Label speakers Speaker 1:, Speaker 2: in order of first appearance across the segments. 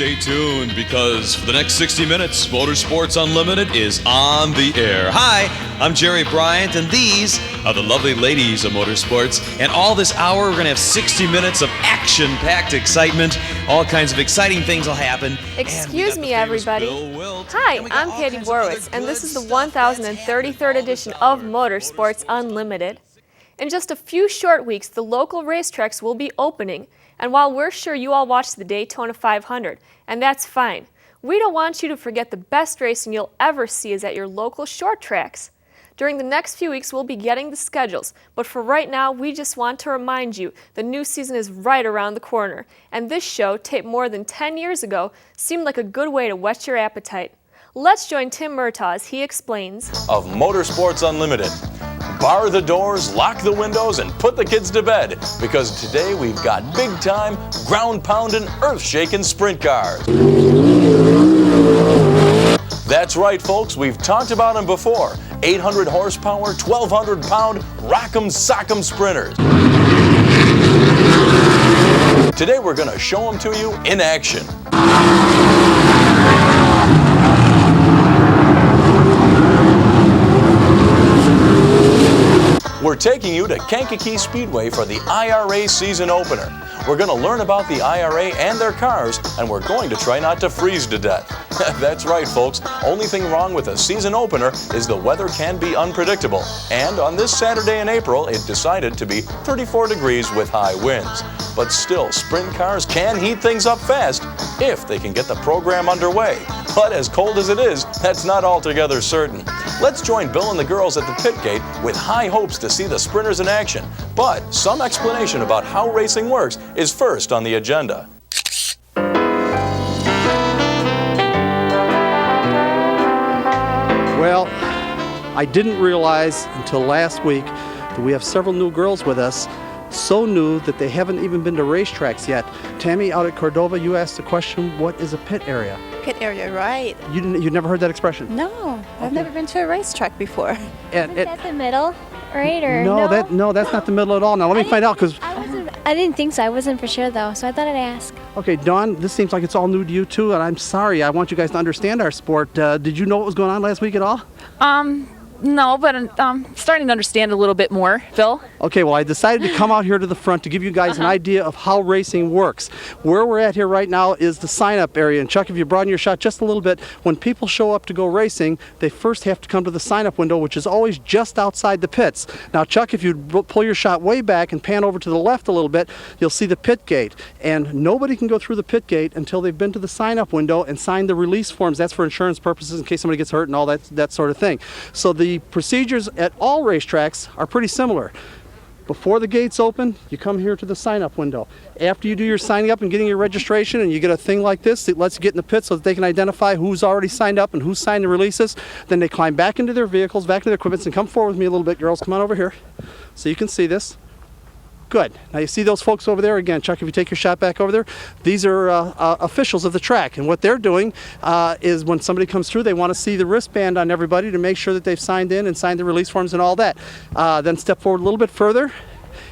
Speaker 1: stay tuned because for the next 60 minutes, Motorsports Unlimited is on the air. Hi, I'm Jerry Bryant, and these are the lovely ladies of motorsports. And all this hour, we're going to have 60 minutes of action-packed excitement. All kinds of exciting things will happen.
Speaker 2: Excuse me, everybody. Hi, I'm Katie Borowitz, and this is the 1033rd edition of Motorsports Unlimited. In just a few short weeks, the local racetracks will be opening. And while we're sure you all watched the Daytona 500, and that's fine, we don't want you to forget the best racing you'll ever see is at your local short tracks. During the next few weeks, we'll be getting the schedules, but for right now, we just want to remind you the new season is right around the corner, and this show, taped more than 10 years ago, seemed like a good way to whet your appetite. Let's join Tim Murtaugh as he explains
Speaker 3: of Motorsports Unlimited. Bar the doors, lock the windows, and put the kids to bed, because today we've got big-time, ground-pounding, earth-shaking sprint cars. That's right, folks, we've talked about them before. 800 horsepower, 1,200-pound, rock'em sock'em sprinters. Today we're going to show them to you in action. We're taking you to Kankakee Speedway for the I.R.A. season opener. We're going to learn about the I.R.A. and their cars, and we're going to try not to freeze to death. That's right, folks. Only thing wrong with a season opener is the weather can be unpredictable. And on this Saturday in April, it decided to be 34 degrees with high winds. But still, sprint cars can heat things up fast if they can get the program underway. But as cold as it is, that's not altogether certain. Let's join Bill and the girls at the pit gate with high hopes to see the sprinters in action. But some explanation about how racing works is first on the agenda.
Speaker 4: Well, I didn't realize until last week that we have several new girls with us, so new that they haven't even been to racetracks yet. Tammy, out at Cordova, you asked the question, what is a pit area?
Speaker 5: Pit area, right.
Speaker 4: You never heard that expression?
Speaker 5: No, I've never been to a racetrack before.
Speaker 6: Is that the middle, right? Or
Speaker 4: no, that's not the middle at all. Now let me find out, because
Speaker 6: I didn't think so. I wasn't for sure though, so I thought I'd ask.
Speaker 4: Okay, Dawn, this seems like it's all new to you too, and I'm sorry. I want you guys to understand our sport. Did you know what was going on last week at all?
Speaker 7: No, but I'm starting to understand a little bit more, Phil.
Speaker 4: Okay, well, I decided to come out here to the front to give you guys an idea of how racing works. Where we're at here right now is the sign-up area. And Chuck, if you broaden your shot just a little bit, when people show up to go racing, they first have to come to the sign-up window, which is always just outside the pits. Now, Chuck, if you pull your shot way back and pan over to the left a little bit, you'll see the pit gate. And nobody can go through the pit gate until they've been to the sign-up window and signed the release forms. That's for insurance purposes in case somebody gets hurt and all that sort of thing. So the procedures at all racetracks are pretty similar. Before the gates open, you come here to the sign-up window. After you do your signing up and getting your registration and you get a thing like this that lets you get in the pit so that they can identify who's already signed up and who's signed the releases, then they climb back into their vehicles, back into their equipment, and come forward with me a little bit, girls. Come on over here so you can see this. Good. Now you see those folks over there? Again, Chuck, if you take your shot back over there, these are officials of the track. And what they're doing is when somebody comes through, they want to see the wristband on everybody to make sure that they've signed in and signed the release forms and all that. Then step forward a little bit further.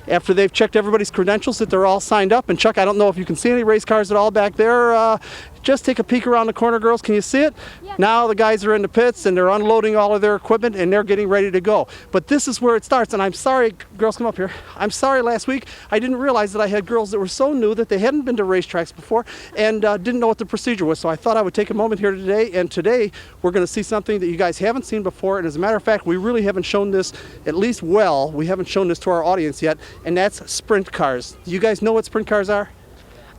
Speaker 4: After they've checked everybody's credentials that they're all signed up. And Chuck, I don't know if you can see any race cars at all back there. Just take a peek around the corner, girls. Can you see it? Yeah. Now the guys are in the pits and they're unloading all of their equipment and they're getting ready to go. But this is where it starts. And I'm sorry, girls, come up here. I'm sorry last week I didn't realize that I had girls that were so new that they hadn't been to racetracks before and didn't know what the procedure was. So I thought I would take a moment here today. And today we're going to see something that you guys haven't seen before. And as a matter of fact, we really haven't shown this, at least we haven't shown this to our audience yet. And that's sprint cars. Do you guys know what sprint cars are?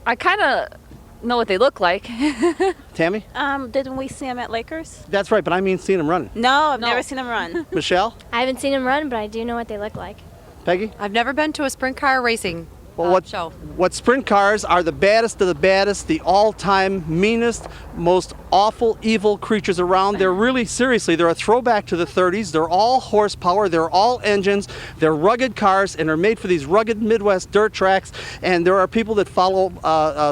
Speaker 7: I kind of know what they look like.
Speaker 4: Tammy?
Speaker 5: Didn't we see them at Lakers?
Speaker 4: That's right, but I mean seeing them running.
Speaker 5: No, I've never seen them run.
Speaker 4: Michelle?
Speaker 6: I haven't seen them run, but I do know what they look like.
Speaker 4: Peggy?
Speaker 8: I've never been to a sprint car racing show.
Speaker 4: What sprint cars are the baddest of the baddest, the all-time meanest, most awful, evil creatures around. They're really, seriously, they're a throwback to the 30s. They're all horsepower, they're all engines, they're rugged cars, and they're made for these rugged Midwest dirt tracks. And there are people that follow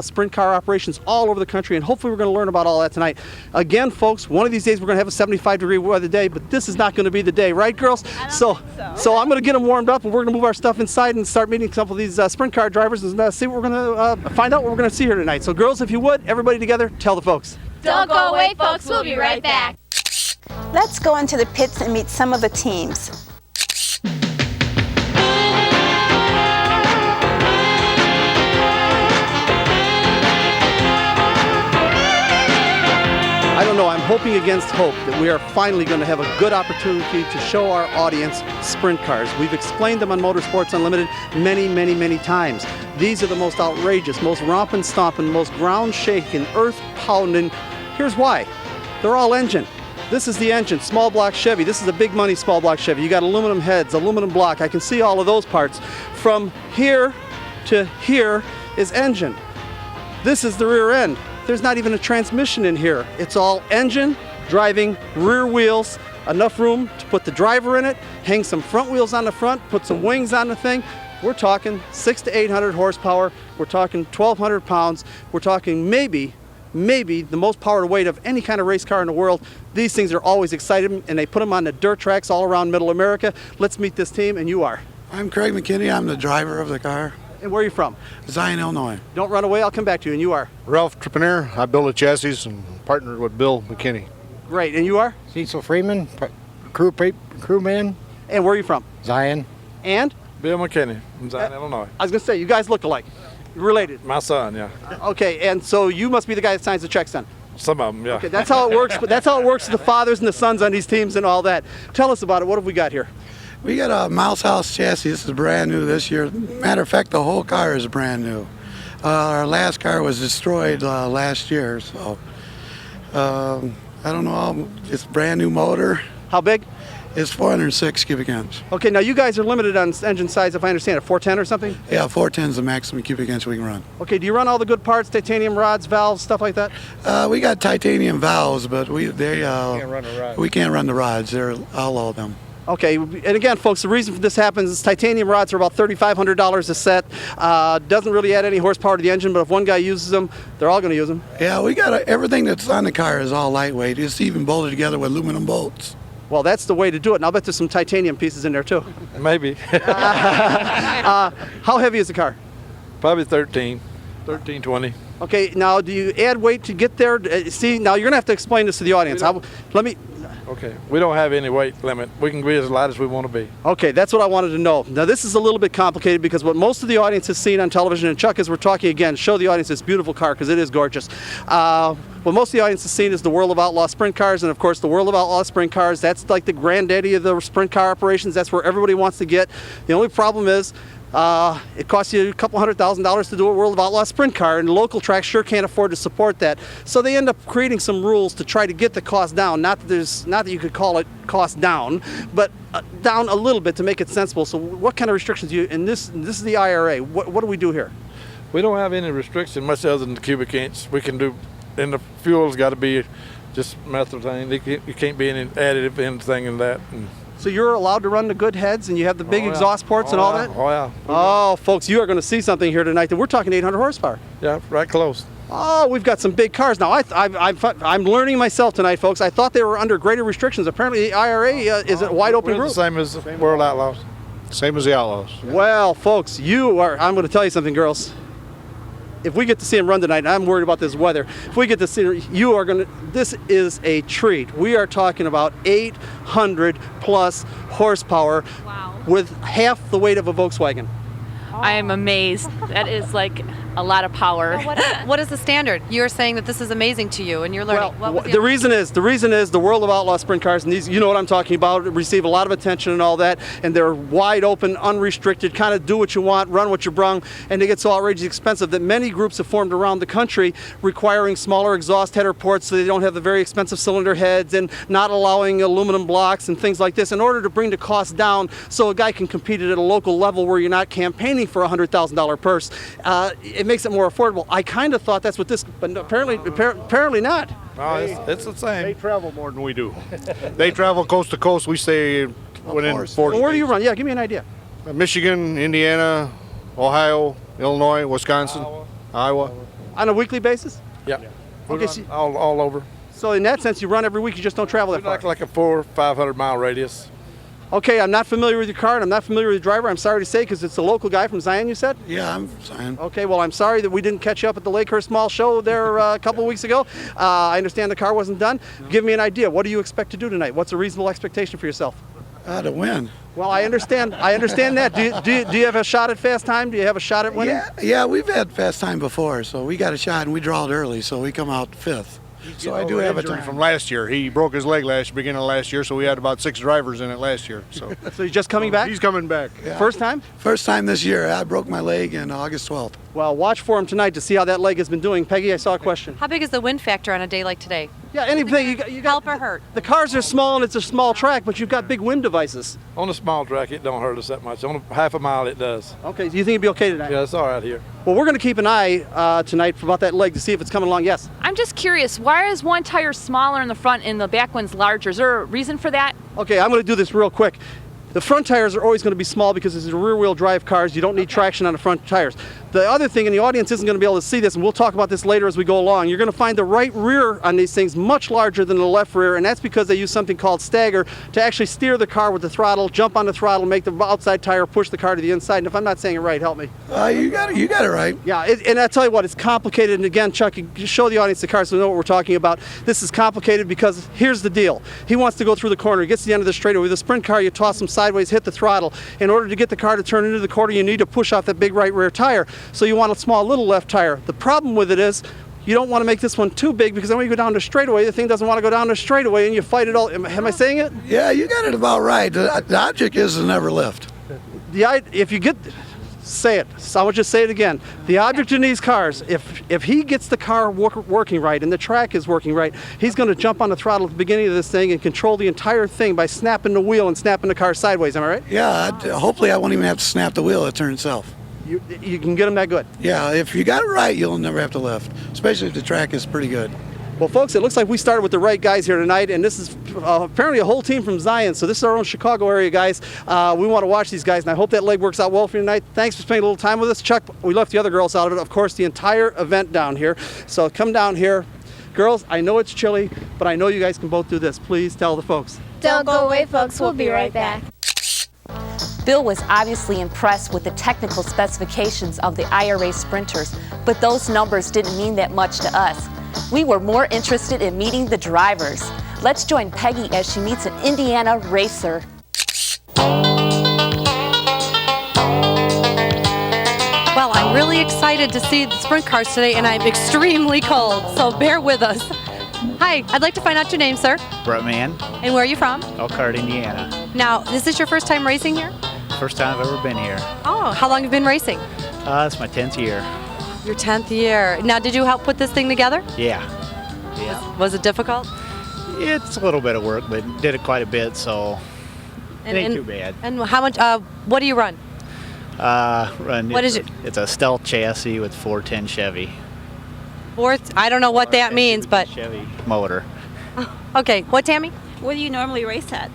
Speaker 4: sprint car operations all over the country, and hopefully we're going to learn about all that tonight. Again, folks, one of these days we're going to have a 75-degree weather day, but this is not going to be the day, right, girls? So I'm going to get them warmed up, and we're going to move our stuff inside and start meeting some of these sprint cars. car drivers and see what we're going to find out what we're going to see here tonight. So girls, if you would, everybody together, tell the folks.
Speaker 6: Don't go away, folks. We'll be right back.
Speaker 5: Let's go into the pits and meet some of the teams.
Speaker 4: I don't know, I'm hoping against hope that we are finally going to have a good opportunity to show our audience sprint cars. We've explained them on Motorsports Unlimited many times. These are the most outrageous, most romping, stomping, most ground-shaking, earth-pounding. Here's why. They're all engine. This is the engine, small block Chevy. This is a big money small block Chevy. You got aluminum heads, aluminum block. I can see all of those parts. From here to here is engine. This is the rear end. There's not even a transmission in here. It's all engine, driving, rear wheels, enough room to put the driver in it, hang some front wheels on the front, put some wings on the thing. We're talking 600 to 800 horsepower. We're talking 1,200 pounds. We're talking maybe the most power to weight of any kind of race car in the world. These things are always exciting, and they put them on the dirt tracks all around Middle America. Let's meet this team, and you are.
Speaker 9: I'm Craig McKinney. I'm the driver of the car.
Speaker 4: And where are you from?
Speaker 9: Zion, Illinois.
Speaker 4: Don't run away. I'll come back to you. And you are?
Speaker 10: Ralph Trepanier. I build the chassis and partnered with Bill McKinney.
Speaker 4: Great. And you are?
Speaker 11: Cecil Freeman, crewman.
Speaker 4: And where are you from?
Speaker 11: Zion.
Speaker 4: And?
Speaker 12: Bill McKinney from Zion, Illinois.
Speaker 4: I was going to say, you guys look alike. You're related.
Speaker 12: My son, yeah.
Speaker 4: Okay, and so you must be the guy that signs the checks then?
Speaker 12: Some of them, yeah.
Speaker 4: Okay, that's how it works. But that's how it works with the fathers and the sons on these teams and all that. Tell us about it. What have we got here?
Speaker 9: We got a Mouse House chassis. This is brand new this year. Matter of fact, the whole car is brand new. Our last car was destroyed last year, so I don't know. It's a brand new motor.
Speaker 4: How big?
Speaker 9: It's 406 cubic inch.
Speaker 4: Okay, now you guys are limited on engine size, if I understand it, 410 or something?
Speaker 9: Yeah, 410 is the maximum cubic inch we can run.
Speaker 4: Okay, do you run all the good parts, titanium rods, valves, stuff like that?
Speaker 9: We got titanium valves, but we can't run the rods. They're all of them.
Speaker 4: Okay, and again, folks, the reason for this happens is titanium rods are about $3,500 a set. Doesn't really add any horsepower to the engine, but if one guy uses them, they're all going to use them.
Speaker 9: Yeah, we got everything that's on the car is all lightweight. It's even bolted together with aluminum bolts.
Speaker 4: Well, that's the way to do it, and I'll bet there's some titanium pieces in there too.
Speaker 12: Maybe.
Speaker 4: How heavy is the car?
Speaker 12: Probably 13, 20.
Speaker 4: Okay, now do you add weight to get there? See, now you're going to have to explain this to the audience.
Speaker 12: Okay, we don't have any weight limit. We can be as light as we want to be.
Speaker 4: Okay, that's what I wanted to know. Now this is a little bit complicated because what most of the audience has seen on television, and Chuck, as we're talking again, show the audience this beautiful car because it is gorgeous. What most of the audience has seen is the World of Outlaw sprint cars, and of course the World of Outlaw sprint cars, that's like the granddaddy of the sprint car operations. That's where everybody wants to get. The only problem is it costs you a couple $100,000 to do a World of Outlaw sprint car, and local tracks sure can't afford to support that. So they end up creating some rules to try to get the cost down. Not that you could call it cost down, but down a little bit to make it sensible. So what kind of restrictions do you? And this is the I.R.A. What do we do here?
Speaker 12: We don't have any restriction much other than the cubic inch. We can do, and the fuel's got to be just methylene. You can't be any additive anything in that.
Speaker 4: So you're allowed to run the good heads, and you have the big exhaust ports and all that?
Speaker 12: Oh, yeah.
Speaker 4: Oh, folks, you are going to see something here tonight that we're talking 800 horsepower.
Speaker 12: Yeah, right close.
Speaker 4: Oh, we've got some big cars. Now, I'm learning myself tonight, folks. I thought they were under greater restrictions. Apparently, the I.R.A. is a wide open group.
Speaker 12: The same as World Outlaws.
Speaker 10: Same as the Outlaws.
Speaker 4: Well, folks, I'm going to tell you something, girls. If we get to see him run tonight, and I'm worried about this weather, if we get to see this is a treat. We are talking about 800 plus horsepower with half the weight of a Volkswagen.
Speaker 7: I am amazed. That is like a lot of power.
Speaker 8: What is the standard? You're saying that this is amazing to you, and you're learning.
Speaker 4: Well, the reason is the World of Outlaw sprint cars, and these, you know what I'm talking about, receive a lot of attention and all that, and they're wide open, unrestricted, kind of do what you want, run what you brung, and they get so outrageously expensive that many groups have formed around the country requiring smaller exhaust header ports so they don't have the very expensive cylinder heads, and not allowing aluminum blocks and things like this in order to bring the cost down so a guy can compete at a local level where you're not campaigning for a $100,000 purse. It makes it more affordable. I kind of thought that's what this, but apparently not.
Speaker 12: No, it's the same.
Speaker 10: They travel more than we do. They travel coast to coast. We stay within 40.
Speaker 4: Well, where do you run? Yeah, give me an idea.
Speaker 10: Michigan, Indiana, Ohio, Illinois, Wisconsin, Iowa.
Speaker 4: On a weekly basis?
Speaker 12: Yeah.
Speaker 4: Okay,
Speaker 12: all over.
Speaker 4: So in that sense, you run every week. You just don't travel that far.
Speaker 12: Like a 400 or 500 mile radius.
Speaker 4: Okay, I'm not familiar with your car, and I'm not familiar with the driver. I'm sorry to say, because it's a local guy from Zion, you said?
Speaker 9: Yeah, I'm Zion.
Speaker 4: Okay, well, I'm sorry that we didn't catch you up at the Lakehurst Mall show there a couple of weeks ago. I understand the car wasn't done. Give me an idea. What do you expect to do tonight? What's a reasonable expectation for yourself?
Speaker 9: To win.
Speaker 4: Well, I understand that. Do you have a shot at fast time? Do you have a shot at winning?
Speaker 9: Yeah, we've had fast time before, so we got a shot, and we drawed early, so we come out 5th. So I do have a time.
Speaker 10: From last year. He broke his leg beginning of last year, so we had about 6 drivers in it last year. So
Speaker 4: he's just coming back?
Speaker 10: He's coming back.
Speaker 9: Yeah.
Speaker 4: First time?
Speaker 9: First time this year. I broke my leg on August 12th.
Speaker 4: Well, watch for him tonight to see how that leg has been doing. Peggy, I saw a question.
Speaker 8: How big is the wind factor on a day like today?
Speaker 4: Yeah, anything. You got
Speaker 8: help or hurt?
Speaker 4: The cars are small and it's a small track, but you've got big wind devices.
Speaker 12: On a small track, it don't hurt us that much. On a half a mile, it does.
Speaker 4: Okay, do you think it'll be okay tonight?
Speaker 12: Yeah, it's all right here.
Speaker 4: Well, we're going to keep an eye tonight about that leg to see if it's coming along. Yes?
Speaker 7: I'm just curious, why is one tire smaller in the front and the back one's larger? Is there a reason for that?
Speaker 4: Okay, I'm going to do this real quick. The front tires are always going to be small because it's rear-wheel drive cars. You don't need traction on the front tires. The other thing, and the audience isn't going to be able to see this, and we'll talk about this later as we go along, you're going to find the right rear on these things much larger than the left rear, and that's because they use something called stagger to actually steer the car with the throttle, jump on the throttle, make the outside tire push the car to the inside. And if I'm not saying it right, help me.
Speaker 9: You got it right.
Speaker 4: Yeah, and I tell you what, it's complicated. And again, Chuck, you show the audience the car so they know what we're talking about. This is complicated because here's the deal. He wants to go through the corner. He gets to the end of the straightaway. With a sprint car, you toss him sideways, hit the throttle. In order to get the car to turn into the corner, you need to push off that big right rear tire. So you want a small little left tire. The problem with it is you don't want to make this one too big, because then when you go down the straightaway, the thing doesn't want to go down the straightaway and you fight it all. Am I saying it?
Speaker 9: Yeah, you got it about right. The object is to never lift.
Speaker 4: If you get... Say it. So I would just say it again. The object in these cars, if he gets the car working right and the track is working right, he's going to jump on the throttle at the beginning of this thing and control the entire thing by snapping the wheel and snapping the car sideways. Am I right?
Speaker 9: Yeah. Hopefully I won't even have to snap the wheel. It'll turn itself.
Speaker 4: You can get them that good.
Speaker 9: Yeah. If you got it right, you'll never have to lift, especially if the track is pretty good.
Speaker 4: Well, folks, it looks like we started with the right guys here tonight, and this is apparently a whole team from Zion, so this is our own Chicago area guys. We want to watch these guys, and I hope that leg works out well for you tonight. Thanks for spending a little time with us. Chuck, we left the other girls out of it, of course, the entire event down here. So come down here. Girls, I know it's chilly, but I know you guys can both do this. Please tell the folks.
Speaker 6: Don't go away, folks. We'll be right back.
Speaker 13: Bill was obviously impressed with the technical specifications of the I.R.A. sprinters, but those numbers didn't mean that much to us. We were more interested in meeting the drivers. Let's join Peggy as she meets an Indiana racer.
Speaker 8: Well, I'm really excited to see the sprint cars today, and I'm extremely cold, so bear with us. Hi, I'd like to find out your name, sir.
Speaker 14: Brett Mann,
Speaker 8: And where are you from?
Speaker 14: Elkhart, Indiana.
Speaker 8: Now, is this your first time racing here?
Speaker 14: First time I've ever been here.
Speaker 8: Oh, how long have you been racing?
Speaker 14: It's my 10th year.
Speaker 8: Your 10th year. Now, did you help put this thing together?
Speaker 14: Yeah.
Speaker 8: Was it difficult?
Speaker 14: It's a little bit of work, but did it quite a bit, so it ain't too bad.
Speaker 8: And how much? What do you run? What is it?
Speaker 14: It's a stealth chassis with 410 Chevy.
Speaker 8: I don't know what that means, but
Speaker 14: Chevy motor.
Speaker 8: Okay, what, Tammy?
Speaker 5: What do you normally race at?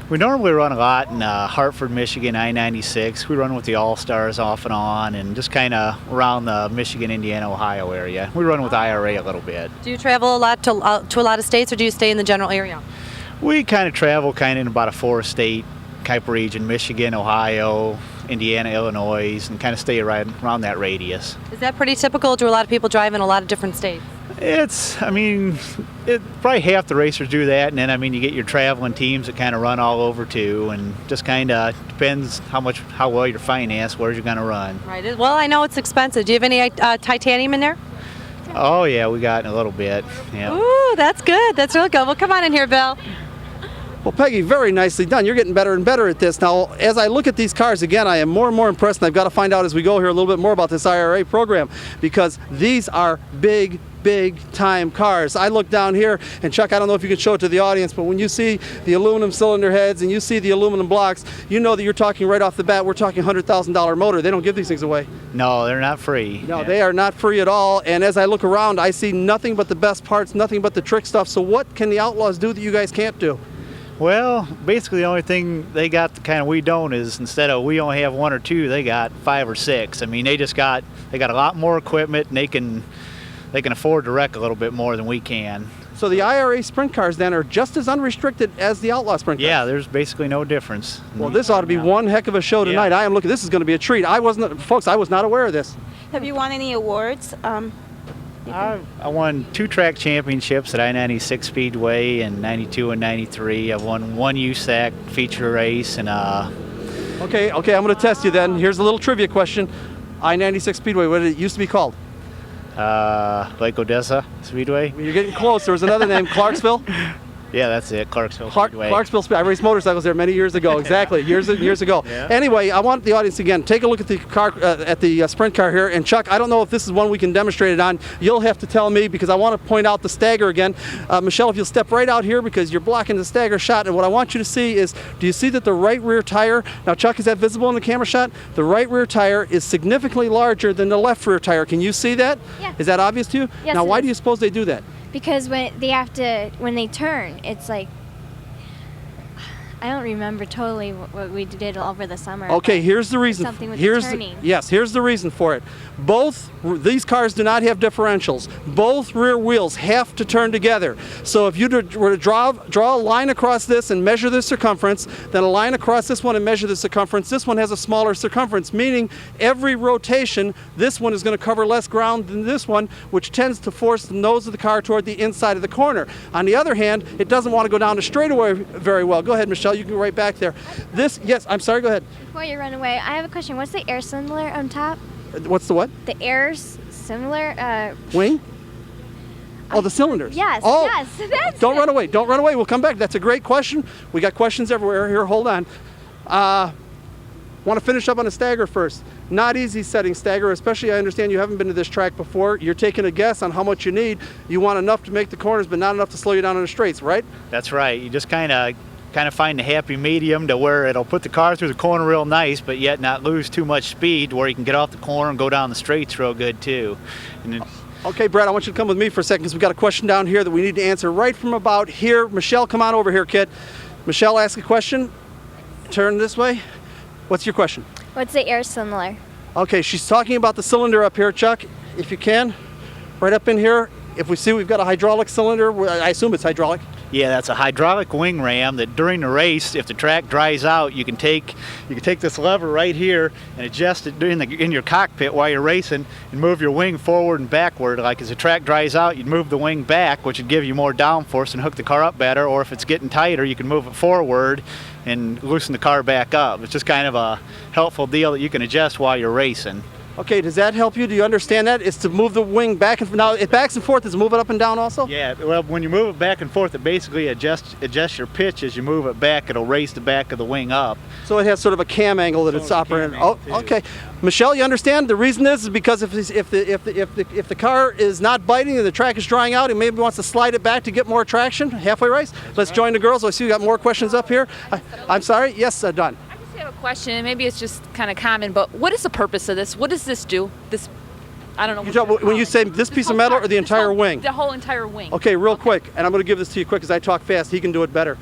Speaker 14: We normally run a lot in Hartford, Michigan, I-96. We run with the All-Stars off and on, and just kind of around the Michigan, Indiana, Ohio area. We run with I.R.A. a little bit.
Speaker 8: Do you travel a lot to a lot of states, or do you stay in the general area?
Speaker 14: We kind of travel in about a 4-state type region: Michigan, Ohio, Indiana, Illinois, and kind of stay right around that radius.
Speaker 8: Is that pretty typical? Do a lot of people drive in a lot of different states?
Speaker 14: Probably half the racers do that, and then you get your traveling teams that kind of run all over too, and just kind of depends how well you're financed, where you're going to run.
Speaker 8: Right. Well, I know it's expensive. Do you have any titanium in there?
Speaker 14: Oh yeah, we got a little bit. Yeah.
Speaker 8: Ooh, that's good. That's real good. Well, come on in here, Bill.
Speaker 4: Well, Peggy, very nicely done. You're getting better and better at this. Now, as I look at these cars, again, I am more and more impressed, and I've got to find out as we go here a little bit more about this I.R.A. program, because these are big time cars. I look down here, and Chuck, I don't know if you can show it to the audience, but when you see the aluminum cylinder heads and you see the aluminum blocks, you know that you're talking right off the bat, we're talking $100,000 motor. They don't give these things away.
Speaker 14: No, they're not free.
Speaker 4: No, They are not free at all, and as I look around, I see nothing but the best parts, nothing but the trick stuff. So what can the Outlaws do that you guys can't do?
Speaker 14: Well, basically the only thing they got we don't is, instead of we only have 1 or 2, they got 5 or 6. They got a lot more equipment, and they can afford to wreck a little bit more than we can.
Speaker 4: So the I.R.A. sprint cars then are just as unrestricted as the Outlaw sprint cars?
Speaker 14: Yeah, there's basically no difference.
Speaker 4: Well, this ought to be one heck of a show tonight.
Speaker 14: Yeah.
Speaker 4: I am looking, this is going to be a treat. Folks, I was not aware of this.
Speaker 5: Have you won any awards?
Speaker 14: I won 2 track championships at I-96 Speedway in 92 and 93. I've won 1 USAC feature race and
Speaker 4: Okay, I'm going to test you then. Here's a little trivia question. I-96 Speedway, what did it used to be called?
Speaker 14: Lake Odessa Speedway.
Speaker 4: You're getting close. There was another name, Clarksville.
Speaker 14: Yeah, that's it, Clarksville Speedway.
Speaker 4: Clarksville Speedway. I raced motorcycles there many years ago. Exactly, years ago.
Speaker 14: Yeah.
Speaker 4: Anyway, I want the audience again, take a look at the car, at the sprint car here. And Chuck, I don't know if this is one we can demonstrate it on. You'll have to tell me because I want to point out the stagger again. Michelle, if you'll step right out here because you're blocking the stagger shot. And what I want you to see is, do you see that the right rear tire? Now, Chuck, is that visible in the camera shot? The right rear tire is significantly larger than the left rear tire. Can you see that?
Speaker 6: Yeah.
Speaker 4: Is that obvious to you?
Speaker 6: Yes,
Speaker 4: now,
Speaker 6: it
Speaker 4: why
Speaker 6: is.
Speaker 4: do you suppose they do that?
Speaker 6: Because when they turn, it's like, I don't remember totally what we did over the summer.
Speaker 4: Okay,
Speaker 6: but
Speaker 4: here's the reason.
Speaker 6: Something with the turning.
Speaker 4: Here's the reason for it. These cars do not have differentials. Both rear wheels have to turn together. So if you were to draw a line across this and measure the circumference, then a line across this one and measure the circumference, this one has a smaller circumference, meaning every rotation, this one is going to cover less ground than this one, which tends to force the nose of the car toward the inside of the corner. On the other hand, it doesn't want to go down the straightaway very well. Go ahead, Michelle. You can go right back there. Yes, I'm sorry, go ahead.
Speaker 6: Before you run away, I have a question. What's the air cylinder on top?
Speaker 4: What's the what?
Speaker 6: The air cylinder?
Speaker 4: Wing? Oh, the cylinders.
Speaker 6: Yes,
Speaker 4: oh,
Speaker 6: yes, that's
Speaker 4: Don't run away. Don't run away. We'll come back. That's a great question. We got questions everywhere. Here, hold on. Want to finish up on a stagger first. Not easy setting stagger, especially I understand you haven't been to this track before. You're taking a guess on how much you need. You want enough to make the corners, but not enough to slow you down on the straights, right?
Speaker 14: That's right. You just kind of find the happy medium to where it'll put the car through the corner real nice, but yet not lose too much speed to where you can get off the corner and go down the straights real good too.
Speaker 4: Okay, Brad, I want you to come with me for a second because we've got a question down here that we need to answer right from about here. Michelle, come on over here, kid. Michelle, ask a question. Turn this way. What's your question?
Speaker 6: What's the air cylinder?
Speaker 4: Okay, she's talking about the cylinder up here, Chuck, if you can. Right up in here. If we see we've got a hydraulic cylinder, I assume it's hydraulic.
Speaker 14: Yeah, that's a hydraulic wing ram that during the race, if the track dries out, you can take this lever right here and adjust it in your cockpit while you're racing and move your wing forward and backward. Like as the track dries out, you'd move the wing back, which would give you more downforce and hook the car up better. Or if it's getting tighter, you can move it forward and loosen the car back up. It's just kind of a helpful deal that you can adjust while you're racing.
Speaker 4: Okay, does that help you? Do you understand that? It's to move the wing back and forth. Now, it backs and forth. Does it move it up and down also?
Speaker 14: Yeah, well, when you move it back and forth, it basically adjusts your pitch. As you move it back, it'll raise the back of the wing up.
Speaker 4: So it has sort of a cam angle that it's operating. Oh, okay. Michelle, you understand? The reason is because if the car is not biting and the track is drying out, it maybe wants to slide it back to get more traction. Halfway race. Let's join the girls. I see we got more questions up here. I'm sorry. Yes, Don.
Speaker 7: I have a question, and maybe it's just kind of common, but what is the purpose of this? What does this do? I don't know.
Speaker 4: When you say this piece of metal or the entire wing?
Speaker 7: The whole entire wing.
Speaker 4: Okay, real quick, and I'm going to give this to you quick because I talk fast. He can do it better.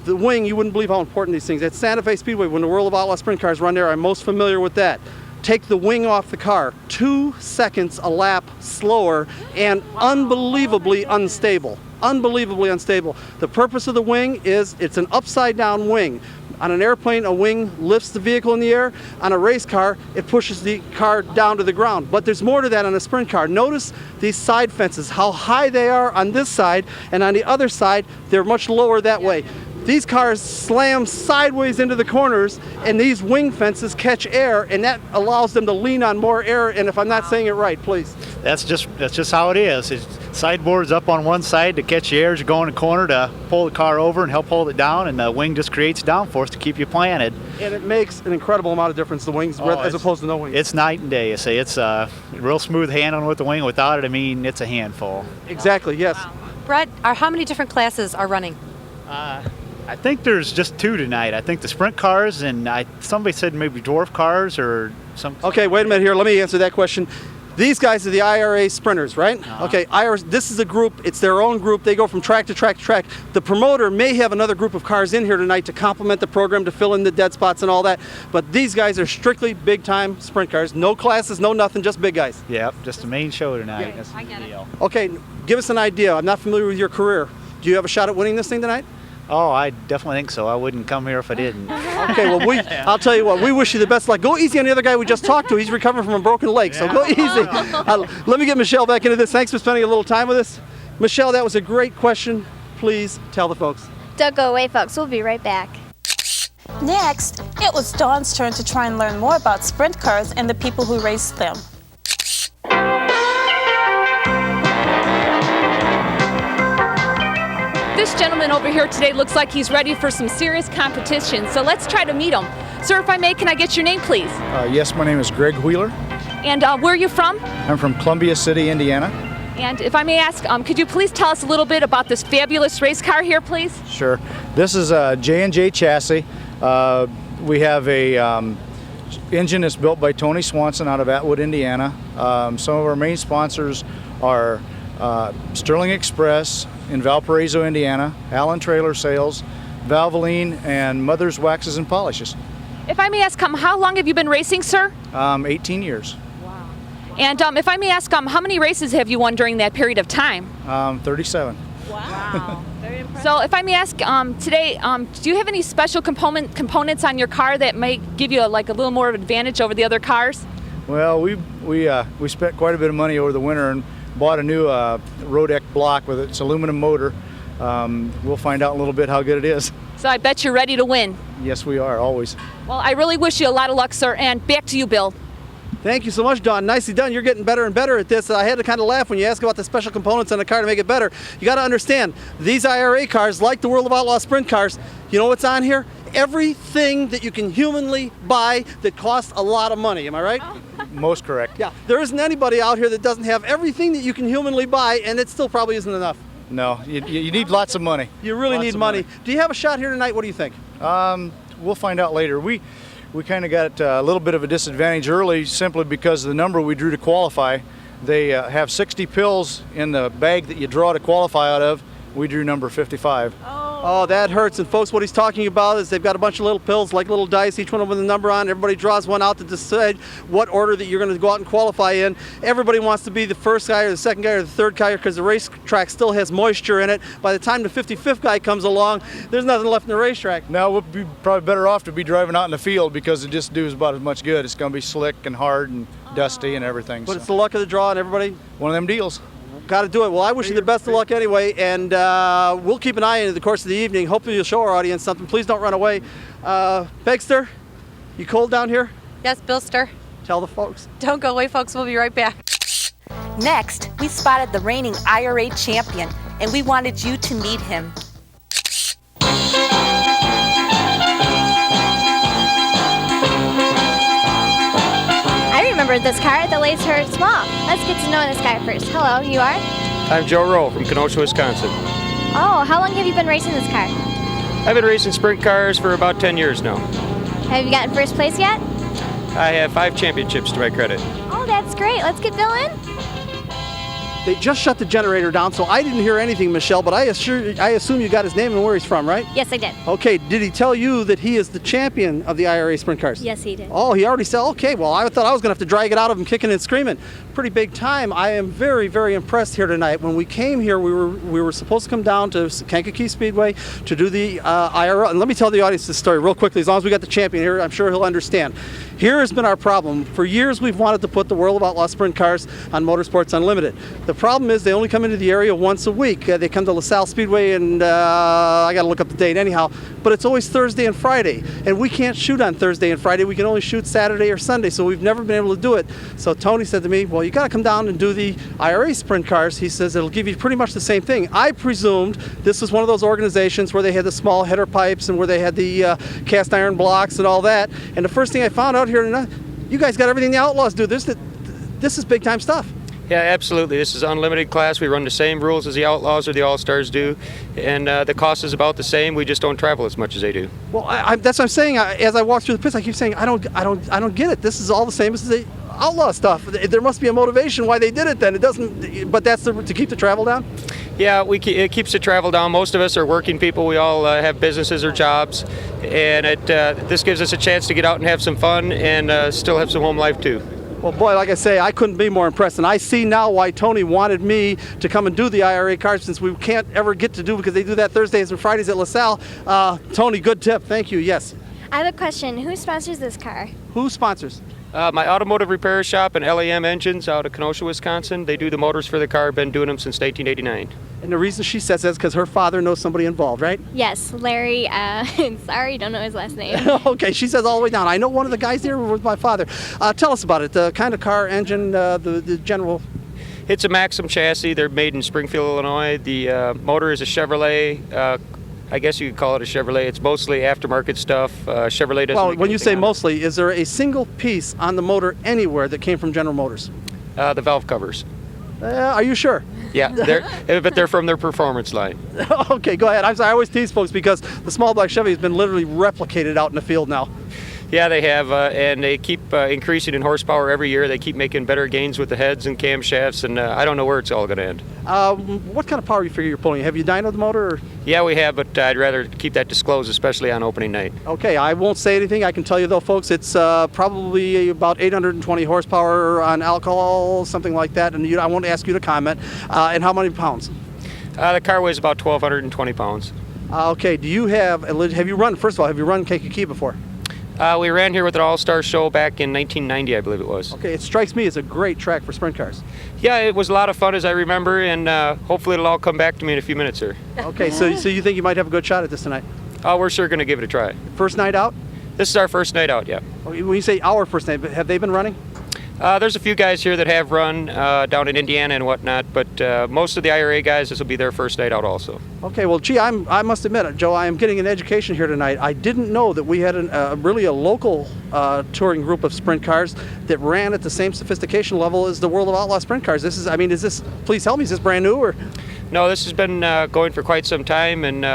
Speaker 4: The wing, you wouldn't believe how important these things. At Santa Fe Speedway, when the World of Outlaw sprint cars run there, I'm most familiar with that. Take the wing off the car, 2 seconds a lap slower and unbelievably unstable. Unbelievably unstable. The purpose of the wing is it's an upside down wing. On an airplane, a wing lifts the vehicle in the air. On a race car, it pushes the car down to the ground. But there's more to that on a sprint car. Notice these side fences, how high they are on this side, and on the other side, they're much lower that way. These cars slam sideways into the corners, and these wing fences catch air, and that allows them to lean on more air. And if I'm not saying it right, please.
Speaker 14: That's just how it is. It's sideboards up on one side to catch the air as you go in the corner to pull the car over and help hold it down, and the wing just creates downforce to keep you planted.
Speaker 4: And it makes an incredible amount of difference, the wings, as opposed to no wings.
Speaker 14: It's night and day. I say it's real smooth handling with the wing. Without it, I mean, it's a handful.
Speaker 4: Exactly, yes.
Speaker 8: Brett, how many different classes are running?
Speaker 14: I think there's just 2 tonight. I think the sprint cars and somebody said maybe dwarf cars or some.
Speaker 4: Okay, wait a minute here. Let me answer that question. These guys are the I.R.A. sprinters, right? Okay, I.R.A. This is a group. It's their own group. They go from track to track to track. The promoter may have another group of cars in here tonight to complement the program, to fill in the dead spots and all that. But these guys are strictly big-time sprint cars. No classes, no nothing, just big guys.
Speaker 14: Yep, just the main show tonight. That's the deal.
Speaker 4: Okay, give us an idea. I'm not familiar with your career. Do you have a shot at winning this thing tonight?
Speaker 14: Oh, I definitely think so. I wouldn't come here if I didn't.
Speaker 4: Okay, well, I'll tell you what, we wish you the best luck. Go easy on the other guy we just talked to. He's recovering from a broken leg, so go easy. Let me get Michelle back into this. Thanks for spending a little time with us. Michelle, that was a great question. Please tell the folks.
Speaker 6: Don't go away, folks. We'll be right back.
Speaker 5: Next, it was Dawn's turn to try and learn more about sprint cars and the people who race them.
Speaker 7: This gentleman over here today looks like he's ready for some serious competition, so let's try to meet him. Sir, if I may, can I get your name, please?
Speaker 11: Yes, my name is Greg Wheeler.
Speaker 7: And where are you from?
Speaker 11: I'm from Columbia City, Indiana.
Speaker 7: And if I may ask, could you please tell us a little bit about this fabulous race car here, please?
Speaker 11: Sure. This is a J&J chassis. We have a engine that's built by Tony Swanson out of Atwood, Indiana. Some of our main sponsors are Sterling Express in Valparaiso, Indiana, Allen Trailer Sales, Valvoline, and Mother's Waxes and Polishes.
Speaker 7: If I may ask, how long have you been racing, sir?
Speaker 11: 18 years.
Speaker 7: Wow. And if I may ask, how many races have you won during that period of time?
Speaker 11: 37.
Speaker 7: Wow. Very impressive. So if I may ask, today, do you have any special components on your car that might give you a little more of an advantage over the other cars?
Speaker 11: Well, we spent quite a bit of money over the winter and bought a new Rodec block with its aluminum motor. We'll find out in a little bit how good it is.
Speaker 7: So I bet you're ready to win.
Speaker 11: Yes, we are, always.
Speaker 7: Well, I really wish you a lot of luck, sir, and back to you, Bill.
Speaker 4: Thank you so much, Don. Nicely done. You're getting better and better at this. I had to kind of laugh when you asked about the special components on the car to make it better. You got to understand, these I.R.A. cars, like the World of Outlaw sprint cars, you know what's on here? Everything that you can humanly buy that costs a lot of money. Am I right?
Speaker 11: Most correct.
Speaker 4: Yeah. There isn't anybody out here that doesn't have everything that you can humanly buy, and it still probably isn't enough.
Speaker 11: No, you need lots of money.
Speaker 4: You really need money. Do you have a shot here tonight? What do you think?
Speaker 11: We'll find out later. We kind of got a little bit of a disadvantage early simply because of the number we drew to qualify. They have 60 pills in the bag that you draw to qualify out of. We drew number 55.
Speaker 4: Oh, that hurts. And folks, what he's talking about is they've got a bunch of little pills, like little dice, each one with a number on. Everybody draws one out to decide what order that you're going to go out and qualify in. Everybody wants to be the first guy or the second guy or the third guy because the racetrack still has moisture in it. By the time the 55th guy comes along, there's nothing left in the racetrack.
Speaker 11: Now, we'll be probably better off to be driving out in the field because it just does about as much good. It's going to be slick and hard and dusty and everything.
Speaker 4: But it's the luck of the draw and everybody.
Speaker 11: One of them deals.
Speaker 4: Got to do it. Well, I wish you the best of luck anyway, and we'll keep an eye in the course of the evening. Hopefully you'll show our audience something. Please don't run away. Begster, you cold down here?
Speaker 8: Yes, Billster.
Speaker 4: Tell the folks.
Speaker 8: Don't go away, folks. We'll be right back.
Speaker 13: Next, we spotted the reigning I.R.A. champion, and we wanted you to meet him.
Speaker 6: I remember this car. The legs hurt small. Let's get to know this guy first. Hello, you are?
Speaker 15: I'm Joe Rowe from Kenosha, Wisconsin.
Speaker 6: Oh, how long have you been racing this car?
Speaker 15: I've been racing sprint cars for about 10 years now.
Speaker 6: Have you gotten first place yet?
Speaker 15: I have 5 championships to my credit.
Speaker 6: Oh, that's great. Let's get Bill in.
Speaker 4: They just shut the generator down, so I didn't hear anything, Michelle, but I assume you got his name and where he's from, right?
Speaker 6: Yes, I did.
Speaker 4: Okay, did he tell you that he is the champion of the I.R.A. sprint cars?
Speaker 6: Yes, he did.
Speaker 4: Oh, he already said, okay, well, I thought I was going to have to drag it out of him kicking and screaming. Pretty big time. I am very, very impressed here tonight. When we came here, we were supposed to come down to Kankakee Speedway to do the I.R.A. And let me tell the audience this story real quickly. As long as we got the champion here, I'm sure he'll understand. Here has been our problem. For years, we've wanted to put the World of Outlaw sprint cars on Motorsports Unlimited. The problem is they only come into the area once a week. They come to LaSalle Speedway, and I got to look up the date anyhow. But it's always Thursday and Friday, and we can't shoot on Thursday and Friday. We can only shoot Saturday or Sunday, so we've never been able to do it. So Tony said to me, well, you got to come down and do the I.R.A. sprint cars. He says it'll give you pretty much the same thing. I presumed this was one of those organizations where they had the small header pipes and where they had the cast iron blocks and all that. And the first thing I found out here tonight, you guys got everything the Outlaws do. This is big time stuff.
Speaker 15: Yeah, absolutely. This is unlimited class. We run the same rules as the Outlaws or the All-Stars do, and the cost is about the same. We just don't travel as much as they do.
Speaker 4: Well, that's what I'm saying. As I walk through the pits, I keep saying I don't get it. This is all the same as the outlaw stuff. There must be a motivation why they did it then. It doesn't, but that's to keep the travel down?
Speaker 15: Yeah, it keeps the travel down. Most of us are working people. We all have businesses or jobs, and this gives us a chance to get out and have some fun and still have some home life too.
Speaker 4: Well, boy, like I say, I couldn't be more impressed, and I see now why Tony wanted me to come and do the I.R.A. cars, since we can't ever get to do, because they do that Thursdays and Fridays at LaSalle. Tony, good tip. Thank you. Yes.
Speaker 6: I have a question. Who sponsors this car?
Speaker 4: Who sponsors?
Speaker 15: My automotive repair shop and LAM Engines out of Kenosha, Wisconsin. They do the motors for the car. Been doing them since 1989.
Speaker 4: And the reason she says that is because her father knows somebody involved, right?
Speaker 6: Yes, Larry. Sorry, don't know his last name.
Speaker 4: Okay, she says all the way down. I know one of the guys there was my father. Tell us about it. The kind of car, engine, the general.
Speaker 15: It's a Maxim chassis. They're made in Springfield, Illinois. The motor is a Chevrolet. I guess you could call it a Chevrolet. It's mostly aftermarket stuff. Chevrolet doesn't.
Speaker 4: Well, when you say mostly, is there a single piece on the motor anywhere that came from General Motors?
Speaker 15: The valve covers.
Speaker 4: Are you sure?
Speaker 15: Yeah, but they're from their performance line.
Speaker 4: Okay, go ahead. I'm sorry, I always tease folks because the small black Chevy has been literally replicated out in the field now.
Speaker 15: Yeah, they have, and they keep increasing in horsepower every year. They keep making better gains with the heads and camshafts, and I don't know where it's all going to end.
Speaker 4: What kind of power you figure you're pulling? Have you dynoed the motor? Or?
Speaker 15: Yeah, we have, but I'd rather keep that disclosed, especially on opening night.
Speaker 4: Okay, I won't say anything. I can tell you though, folks, it's probably about 820 horsepower on alcohol, something like that, and I won't ask you to comment. And how many pounds?
Speaker 15: The car weighs about 1,220 pounds.
Speaker 4: Okay, have you run Kankakee before?
Speaker 15: We ran here with an all-star show back in 1990, I believe it was.
Speaker 4: Okay, it strikes me as a great track for sprint cars.
Speaker 15: Yeah, it was a lot of fun, as I remember, and hopefully it'll all come back to me in a few minutes here.
Speaker 4: Okay, so you think you might have a good shot at this tonight?
Speaker 15: Oh, we're sure going to give it a try.
Speaker 4: First night out?
Speaker 15: This is our first night out, yeah.
Speaker 4: When you say our first night, have they been running?
Speaker 15: There's a few guys here that have run down in Indiana and whatnot, but most of the I.R.A. guys, this will be their first night out also.
Speaker 4: Okay, well, gee, I must admit, Joe, I am getting an education here tonight. I didn't know that we had really a local touring group of sprint cars that ran at the same sophistication level as the World of Outlaw sprint cars. Please help me, is this brand new or?
Speaker 15: No, this has been going for quite some time, and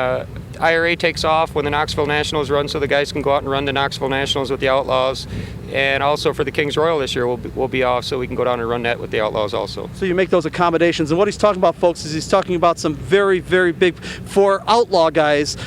Speaker 15: I.R.A. takes off when the Knoxville Nationals run, so the guys can go out and run the Knoxville Nationals with the Outlaws. And also for the Kings Royal this year, we'll be off, so we can go down and run that with the Outlaws also.
Speaker 4: So you make those accommodations. And what he's talking about, folks, is he's talking about some very, very big, for Outlaw guys,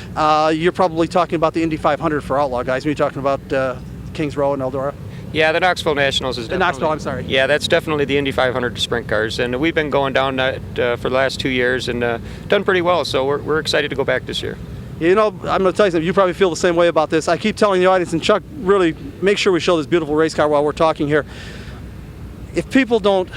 Speaker 4: you're probably talking about the Indy 500 for Outlaw guys. When you're talking about Kings Row and Eldora?
Speaker 15: Yeah, the Knoxville Nationals is
Speaker 4: I'm sorry.
Speaker 15: Yeah, that's definitely the Indy 500 sprint cars. And we've been going down that for the last 2 years and done pretty well, so we're excited to go back this year.
Speaker 4: You know, I'm going to tell you something, you probably feel the same way about this. I keep telling the audience, and Chuck, really make sure we show this beautiful race car while we're talking here. If people don't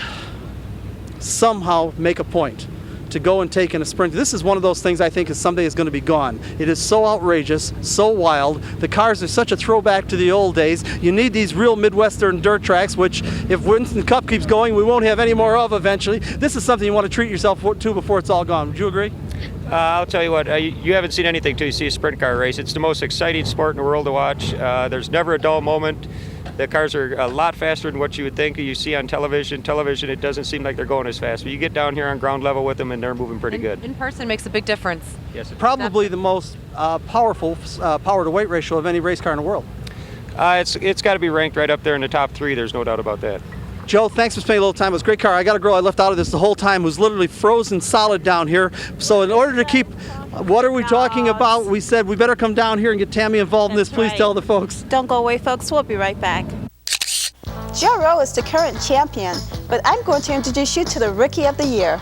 Speaker 4: somehow make a point to go and take in a sprint, this is one of those things I think is someday is going to be gone. It is so outrageous, so wild. The cars are such a throwback to the old days. You need these real Midwestern dirt tracks, which if Winston Cup keeps going, we won't have any more of eventually. This is something you want to treat yourself to before it's all gone. Would you agree?
Speaker 15: I'll tell you what, you haven't seen anything till you see a sprint car race. It's the most exciting sport in the world to watch. There's never a dull moment. The cars are a lot faster than what you would think you see on television. It doesn't seem like they're going as fast. But you get down here on ground level with them and they're moving pretty good.
Speaker 8: In person makes a big difference.
Speaker 15: Yes,
Speaker 4: probably the most powerful power to weight ratio of any race car in the world.
Speaker 15: It's got to be ranked right up there in the top 3. There's no doubt about that.
Speaker 4: Joe, thanks for spending a little time. It was a great car. I got a girl I left out of this the whole time who's literally frozen solid down here. So in order to keep, what are we talking about? We said we better come down here and get Tammy involved in this. Please tell the folks.
Speaker 5: Don't go away, folks. We'll be right back. Joe Rowe is the current champion, but I'm going to introduce you to the Rookie of the Year.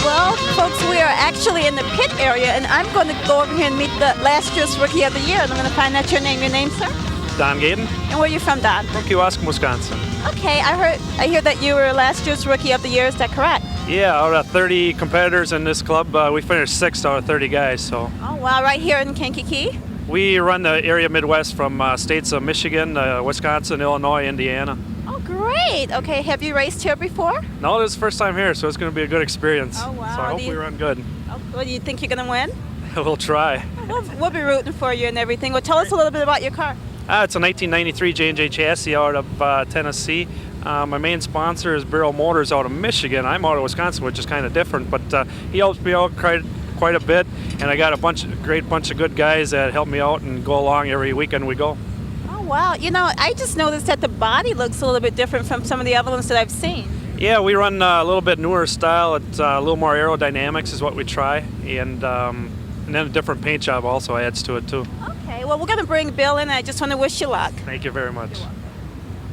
Speaker 5: Well, folks, we are actually in the pit area, and I'm going to go over here and meet the last year's Rookie of the Year, and I'm going to find out your name. Your name, sir?
Speaker 16: Don Gaden.
Speaker 5: And where are you from, Don?
Speaker 16: From Kewaskum, Wisconsin.
Speaker 5: Okay, I hear that you were last year's Rookie of the Year. Is that correct?
Speaker 16: Yeah, out of 30 competitors in this club, we finished 6th out of 30 guys. So.
Speaker 5: Oh, wow, right here in Kankakee?
Speaker 16: We run the area Midwest from states of Michigan, Wisconsin, Illinois, Indiana.
Speaker 5: Oh, great. Okay, have you raced here before?
Speaker 16: No, this is the first time here, so it's going to be a good experience.
Speaker 5: Oh, wow.
Speaker 16: So I hope we run good.
Speaker 5: Oh, well, do you think you're going to win?
Speaker 16: We'll try.
Speaker 5: We'll be rooting for you and everything. Well, tell us a little bit about your car.
Speaker 16: It's a 1993 J&J chassis out of Tennessee. My main sponsor is Barrel Motors out of Michigan. I'm out of Wisconsin, which is kind of different, but he helps me out quite quite a bit, and I got a great bunch of good guys that help me out and go along every weekend we go.
Speaker 5: Oh, wow. You know, I just noticed that the body looks a little bit different from some of the other ones that I've seen.
Speaker 16: Yeah, we run a little bit newer style. It's a little more aerodynamics is what we try, and then a different paint job also adds to it too.
Speaker 5: Okay, well, we're going to bring Bill in, and I just want to wish you luck.
Speaker 16: Thank you very much.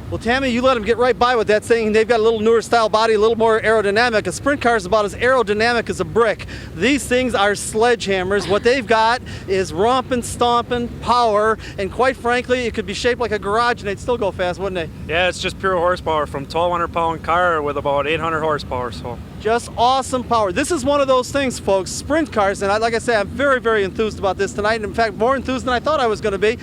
Speaker 4: Well, Tammy, you let them get right by with that, saying they've got a little newer style body, a little more aerodynamic. A sprint car is about as aerodynamic as a brick. These things are sledgehammers. What they've got is romping, stomping, power, and quite frankly, it could be shaped like a garage and they'd still go fast, wouldn't they?
Speaker 16: Yeah, it's just pure horsepower from 1,200-pound car with about 800 horsepower. So
Speaker 4: just awesome power. This is one of those things, folks, sprint cars, and like I say, I'm very, very enthused about this tonight. And in fact, more enthused than I thought I was going to be.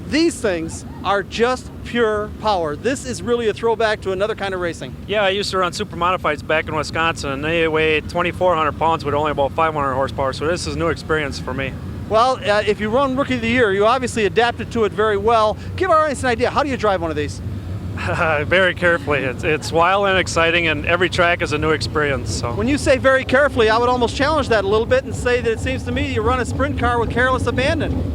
Speaker 4: These things are just pure power. This is really a throwback to another kind of racing.
Speaker 16: Yeah, I used to run super modifieds back in Wisconsin, and they weigh 2,400 pounds with only about 500 horsepower, so this is a new experience for me.
Speaker 4: Well, if you run Rookie of the Year, you obviously adapted to it very well. Give our audience an idea. How do you drive one of these?
Speaker 16: Very carefully. It's wild and exciting, and every track is a new experience. So
Speaker 4: when you say very carefully, I would almost challenge that a little bit and say that it seems to me you run a sprint car with careless abandon.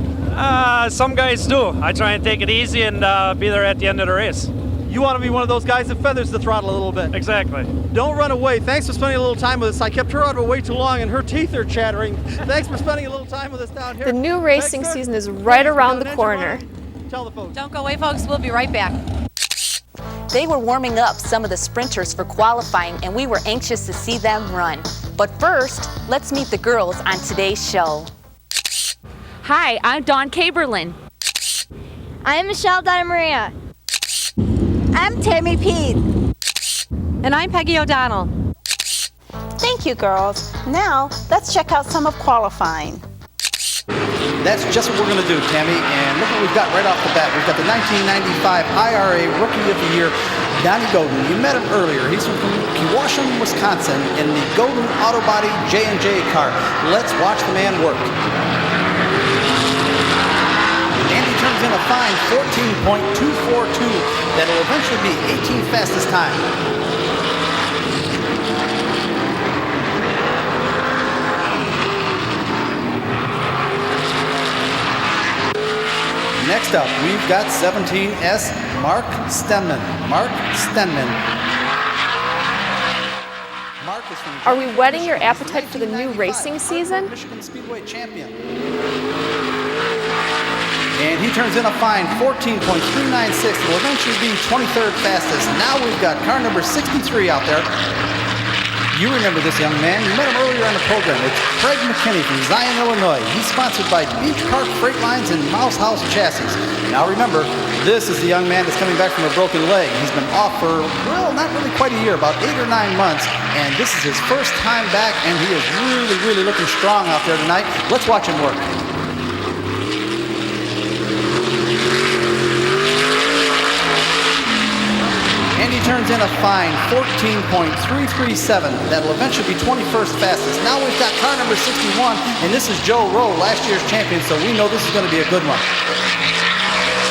Speaker 16: Some guys do. I try and take it easy and be there at the end of the race.
Speaker 4: You want to be one of those guys that feathers the throttle a little bit.
Speaker 16: Exactly.
Speaker 4: Don't run away. Thanks for spending a little time with us. I kept her out of it way too long and her teeth are chattering. Thanks for spending a little time with us down here.
Speaker 2: The new racing season is right around the corner.
Speaker 4: Tell the folks.
Speaker 8: Don't go away, folks. We'll be right back.
Speaker 13: They were warming up some of the sprinters for qualifying, and we were anxious to see them run. But first, let's meet the girls on today's show.
Speaker 7: Hi, I'm Dawn Caberlin.
Speaker 6: I'm Michelle Maria.
Speaker 5: I'm Tammy Pete.
Speaker 8: And I'm Peggy O'Donnell.
Speaker 5: Thank you, girls. Now, let's check out some of qualifying.
Speaker 17: That's just what we're going to do, Tammy, and look what we've got right off the bat. We've got the 1995 I.R.A. Rookie of the Year, Donnie Godin. You met him earlier. He's from Kenosha, Wisconsin, in the Godin Auto Body J&J car. Let's watch the man work. And he turns in a fine 14.242 that'll eventually be 18th fastest time. Next up, we've got 17S Mark Stenman. Mark Stenman. Mark is from
Speaker 2: Are we whetting your appetite for the new racing season?
Speaker 17: Michigan Speedway champion. And he turns in a fine 14.396. Will eventually be 23rd fastest. Now we've got car number 63 out there. You remember this young man. You met him earlier on the program. It's Craig McKinney from Zion, Illinois. He's sponsored by Beach Park Freight Lines and Mouse House Chassis. Now remember, this is the young man that's coming back from a broken leg. He's been off for, well, not really quite a year, about 8 or 9 months. And this is his first time back, and he is really, really looking strong out there tonight. Let's watch him work. And he turns in a fine 14.337. That'll eventually be 21st fastest. Now we've got car number 61, and this is Joe Rowe, last year's champion, so we know this is going to be a good one.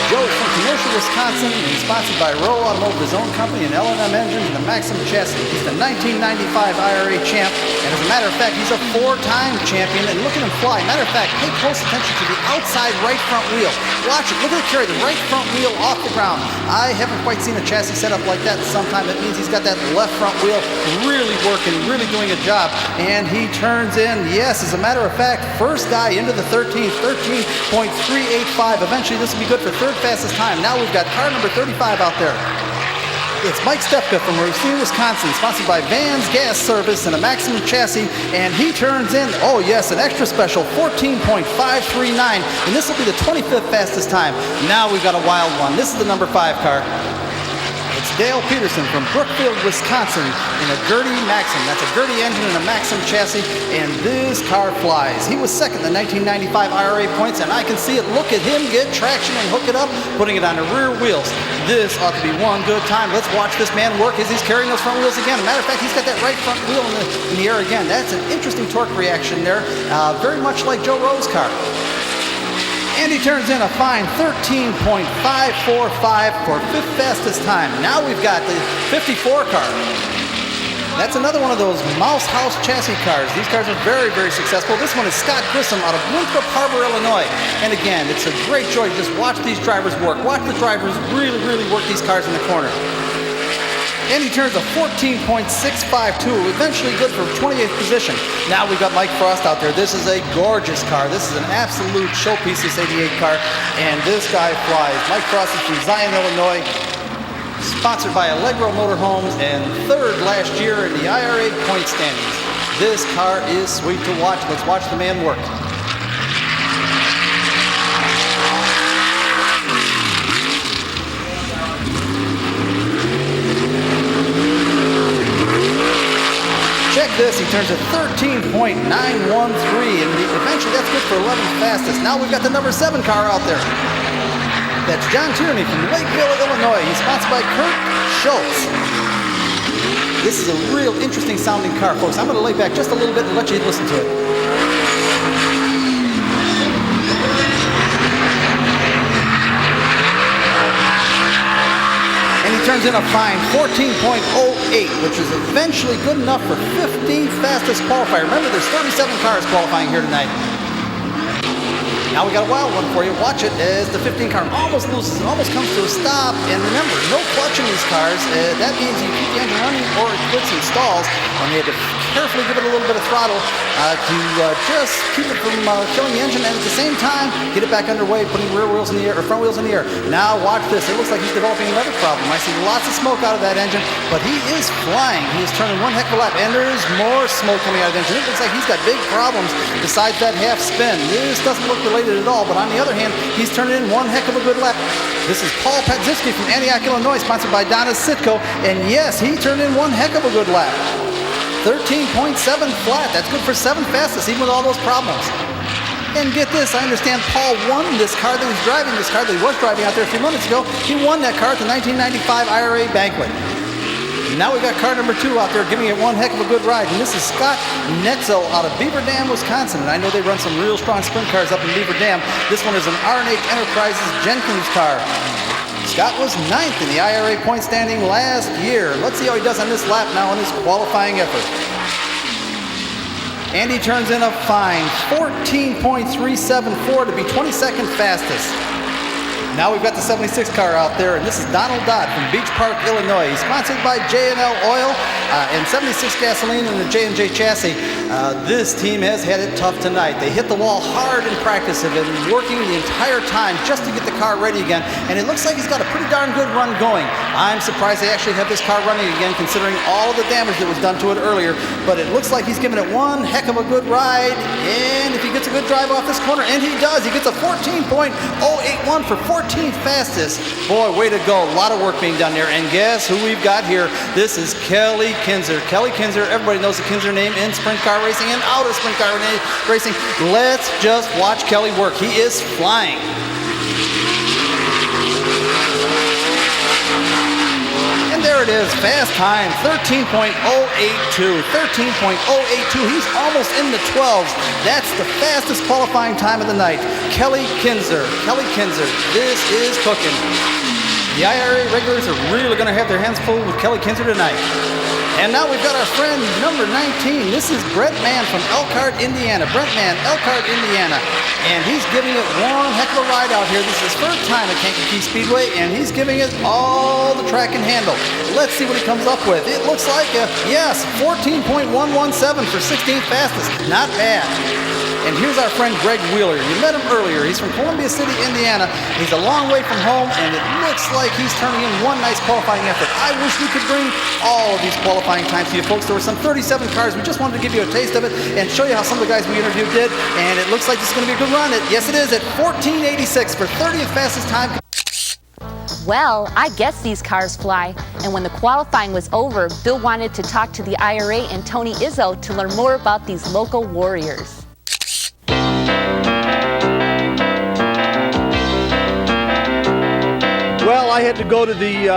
Speaker 17: Joe is from Kenosha, Wisconsin, and he's sponsored by Rowe Automotive, his own company, and L&M Engines, and the Maxim Chassis. He's the 1995 I.R.A. champ, and as a matter of fact, he's a 4-time champion, and look at him fly. Matter of fact, pay close attention to the outside right front wheel. Watch it. Look at it carry the right front wheel off the ground. I haven't quite seen a chassis set up like that sometime. That means he's got that left front wheel really working, really doing a job, and he turns in, yes, as a matter of fact, first guy into the 13th, 13.385. Eventually, this will be good for third fastest time. Now we've got car number 35 out there. It's Mike Stepka from Racine, Wisconsin, sponsored by Vans Gas Service and a Maxim Chassis, and he turns in, oh yes, an extra special 14.539, and this will be the 25th fastest time. Now we've got a wild one. This is the number 5 car. It's Dale Peterson from Brookfield, Wisconsin, in a Gertie Maxim. That's a Gertie engine and a Maxim chassis, and this car flies. He was second in the 1995 I.R.A. points, and I can see it. Look at him get traction and hook it up, putting it on the rear wheels. This ought to be one good time. Let's watch this man work as he's carrying those front wheels again. As a matter of fact, he's got that right front wheel in the air again. That's an interesting torque reaction there, very much like Joe Rowe's car. And he turns in a fine 13.545 for 5th fastest time. Now we've got the 54 car. That's another one of those Mouse House chassis cars. These cars are very, very successful. This one is Scott Grissom out of Winthrop Harbor, Illinois. And again, it's a great joy to just watch these drivers work. Watch the drivers really, really work these cars in the corner. And he turns a 14.652, eventually good for 28th position. Now we've got Mike Frost out there. This is a gorgeous car. This is an absolute showpiece, this 88 car. And this guy flies. Mike Frost is from Zion, Illinois. Sponsored by Allegro Motorhomes and third last year in the I.R.A. point standings. This car is sweet to watch. Let's watch the man work. Check this, he turns a 13.913, and eventually that's good for 11th fastest. Now we've got the number 7 car out there. That's John Tierney from Lakeville, Illinois. He's sponsored by Kurt Schultz. This is a real interesting sounding car, folks. I'm going to lay back just a little bit and let you listen to it. And he turns in a fine 14.08, which is eventually good enough for 15th fastest qualifier. Remember, there's 37 cars qualifying here tonight. Now we got a wild one for you. Watch it as the 15 car almost loses, almost comes to a stop. And remember, no clutch in these cars. That means you keep the engine running or it quits and stalls. And you have to carefully give it a little bit of throttle to just keep it from killing the engine, and at the same time get it back underway, putting rear wheels in the air or front wheels in the air. Now watch this. It looks like he's developing another problem. I see lots of smoke out of that engine, but he is flying. He is turning one heck of a lap, and there's more smoke coming out of the engine. It looks like he's got big problems besides that half spin. This doesn't look related at all, but on the other hand, he's turning in one heck of a good lap. This is Paul Padzinski from Antioch, Illinois, sponsored by Donna Sitko, and yes, he turned in one heck of a good lap. 13.7 flat. That's good for 7th fastest, even with all those problems. And get this, I understand Paul won this car that he's driving, this car that he was driving out there a few minutes ago. He won that car at the 1995 I.R.A. banquet. Now we got car number 2 out there giving it one heck of a good ride. And this is Scott Netzel out of Beaver Dam, Wisconsin. And I know they run some real strong sprint cars up in Beaver Dam. This one is an R&H Enterprises Jenkins car. Scott was 9th in the I.R.A. point standing last year. Let's see how he does on this lap now in his qualifying effort. And he turns in a fine 14.374 to be 22nd fastest. Now we've got the 76 car out there, and this is Donald Dodd from Beach Park, Illinois. He's sponsored by J&L Oil and 76 gasoline and the J&J chassis. This team has had it tough tonight. They hit the wall hard in practice and been working the entire time just to get the car ready again, and it looks like he's got a pretty darn good run going. I'm surprised they actually have this car running again, considering all the damage that was done to it earlier, but it looks like he's giving it one heck of a good ride, and if he gets a good drive off this corner, and he does, he gets a 14.081 for 14th fastest. Boy, way to go. A lot of work being done there. And guess who we've got here? This is Kelly Kinzer. Kelly Kinzer, everybody knows the Kinzer name in sprint car racing and out of sprint car racing. Let's just watch Kelly work. He is flying. And there it is, fast time, 13.082. 13.082. He's almost in the 12s. That's the fastest qualifying time of the night. Kelly Kinzer. Kelly Kinzer. This is cooking. The I.R.A. regulars are really going to have their hands full with Kelly Kinzer tonight. And now we've got our friend number 19. This is Brent Mann from Elkhart, Indiana. Brent Mann, Elkhart, Indiana. And he's giving it one heck of a ride out here. This is his first time at Kankakee Speedway, and he's giving it all the track can handle. Let's see what he comes up with. It looks like, yes, 14.117 for 16th fastest. Not bad. And here's our friend Greg Wheeler. You met him earlier. He's from Columbia City, Indiana. He's a long way from home, and it looks like he's turning in one nice qualifying effort. I wish we could bring all of these qualifying times to you folks. There were some 37 cars. We just wanted to give you a taste of it and show you how some of the guys we interviewed did. And it looks like this is going to be a good run. Yes, it is at 14.86 for 30th fastest time.
Speaker 13: Well, I guess these cars fly. And when the qualifying was over, Bill wanted to talk to the I.R.A. and Tony Izzo to learn more about these local warriors.
Speaker 4: Well, I had to go to the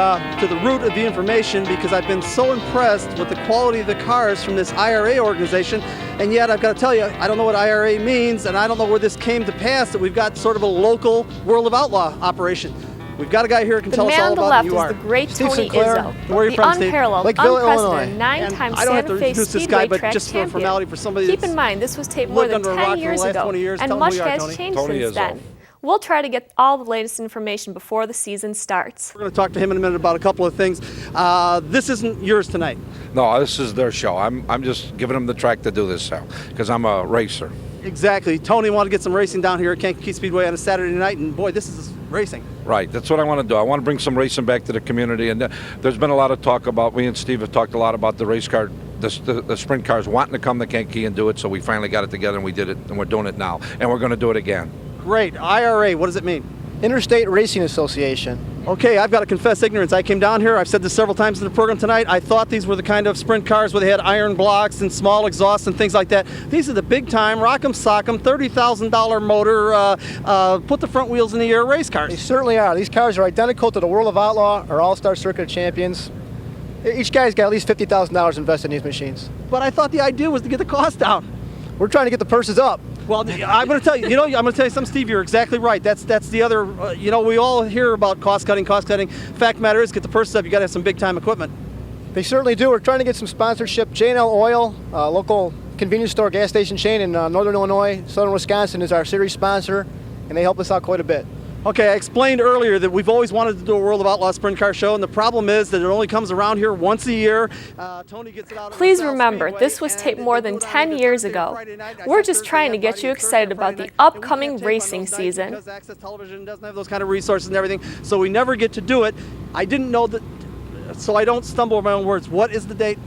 Speaker 4: root of the information because I've been so impressed with the quality of the cars from this I.R.A. organization, and yet I've got to tell you, I don't know what I.R.A. means, and I don't know where this came to pass, that we've got sort of a local World of Outlaw operation. We've got a guy here who can
Speaker 2: The
Speaker 4: tell us
Speaker 2: man
Speaker 4: all
Speaker 2: on the
Speaker 4: about
Speaker 2: left
Speaker 4: it.
Speaker 2: is the great
Speaker 4: Steve
Speaker 2: Tony
Speaker 4: Sinclair.
Speaker 2: Izzo,
Speaker 4: Where are you
Speaker 2: the
Speaker 4: from, Steve?
Speaker 2: unparalleled,
Speaker 4: Lakeville,
Speaker 2: unprecedented,
Speaker 4: Illinois. And
Speaker 2: nine-time
Speaker 4: I don't have to
Speaker 2: Santa Fe
Speaker 4: introduce this
Speaker 2: Speedway
Speaker 4: guy, but
Speaker 2: track
Speaker 4: just for
Speaker 2: champion.
Speaker 4: formality for somebody
Speaker 2: Keep
Speaker 4: that's
Speaker 2: in mind, this was taped more
Speaker 4: lived
Speaker 2: than
Speaker 4: under a
Speaker 2: 10
Speaker 4: rock for the
Speaker 2: years
Speaker 4: last
Speaker 2: ago,
Speaker 4: 20 years.
Speaker 2: and
Speaker 4: Tell 'em
Speaker 2: much
Speaker 4: who you are,
Speaker 2: has
Speaker 4: Tony.
Speaker 2: changed
Speaker 3: Tony
Speaker 2: since
Speaker 3: Izzo.
Speaker 2: then. We'll try to get all the latest information before the season starts.
Speaker 4: We're going to talk to him in a minute about a couple of things. This isn't yours tonight.
Speaker 18: No, this is their show. I'm just giving them the track to do this show because I'm a racer.
Speaker 4: Exactly. Tony wanted to get some racing down here at Kankakee Speedway on a Saturday night, and boy, this is racing.
Speaker 18: Right, that's what I want to do. I want to bring some racing back to the community, and there's been a lot of talk about, we and Steve have talked a lot about the race car, the sprint cars wanting to come to Kankakee and do it, so we finally got it together and we did it, and we're doing it now, and we're going to do it again.
Speaker 4: Great. I.R.A., what does it mean?
Speaker 19: Interstate Racing Association.
Speaker 4: Okay, I've got to confess ignorance. I came down here, I've said this several times in the program tonight, I thought these were the kind of sprint cars where they had iron blocks and small exhausts and things like that. These are the big time, rock'em sock'em, $30,000 motor, put the front wheels in the air race cars.
Speaker 19: They certainly are. These cars are identical to the World of Outlaw or All-Star Circuit champions. Each guy's got at least $50,000 invested in these machines.
Speaker 4: But I thought the idea was to get the cost down.
Speaker 19: We're trying to get the purses up.
Speaker 4: Well, I'm going to tell you, I'm going to tell you something, Steve, you're exactly right. That's the other, we all hear about cost cutting. Fact of the matter is, get the purses up, you got to have some big time equipment.
Speaker 19: They certainly do. We're trying to get some sponsorship. J&L Oil, local convenience store gas station chain in northern Illinois, southern Wisconsin is our series sponsor, and they help us out quite a bit.
Speaker 4: Okay, I explained earlier that we've always wanted to do a World of Outlaw sprint car show, and the problem is that it only comes around here once a year. Tony gets it out.
Speaker 2: Please remember, this was taped more than 10 years ago. We're just trying to get you excited about the upcoming racing season.
Speaker 4: Because Access Television doesn't have those kind of resources and everything, so we never get to do it. I didn't know that, so I don't stumble over my own words. What is the date?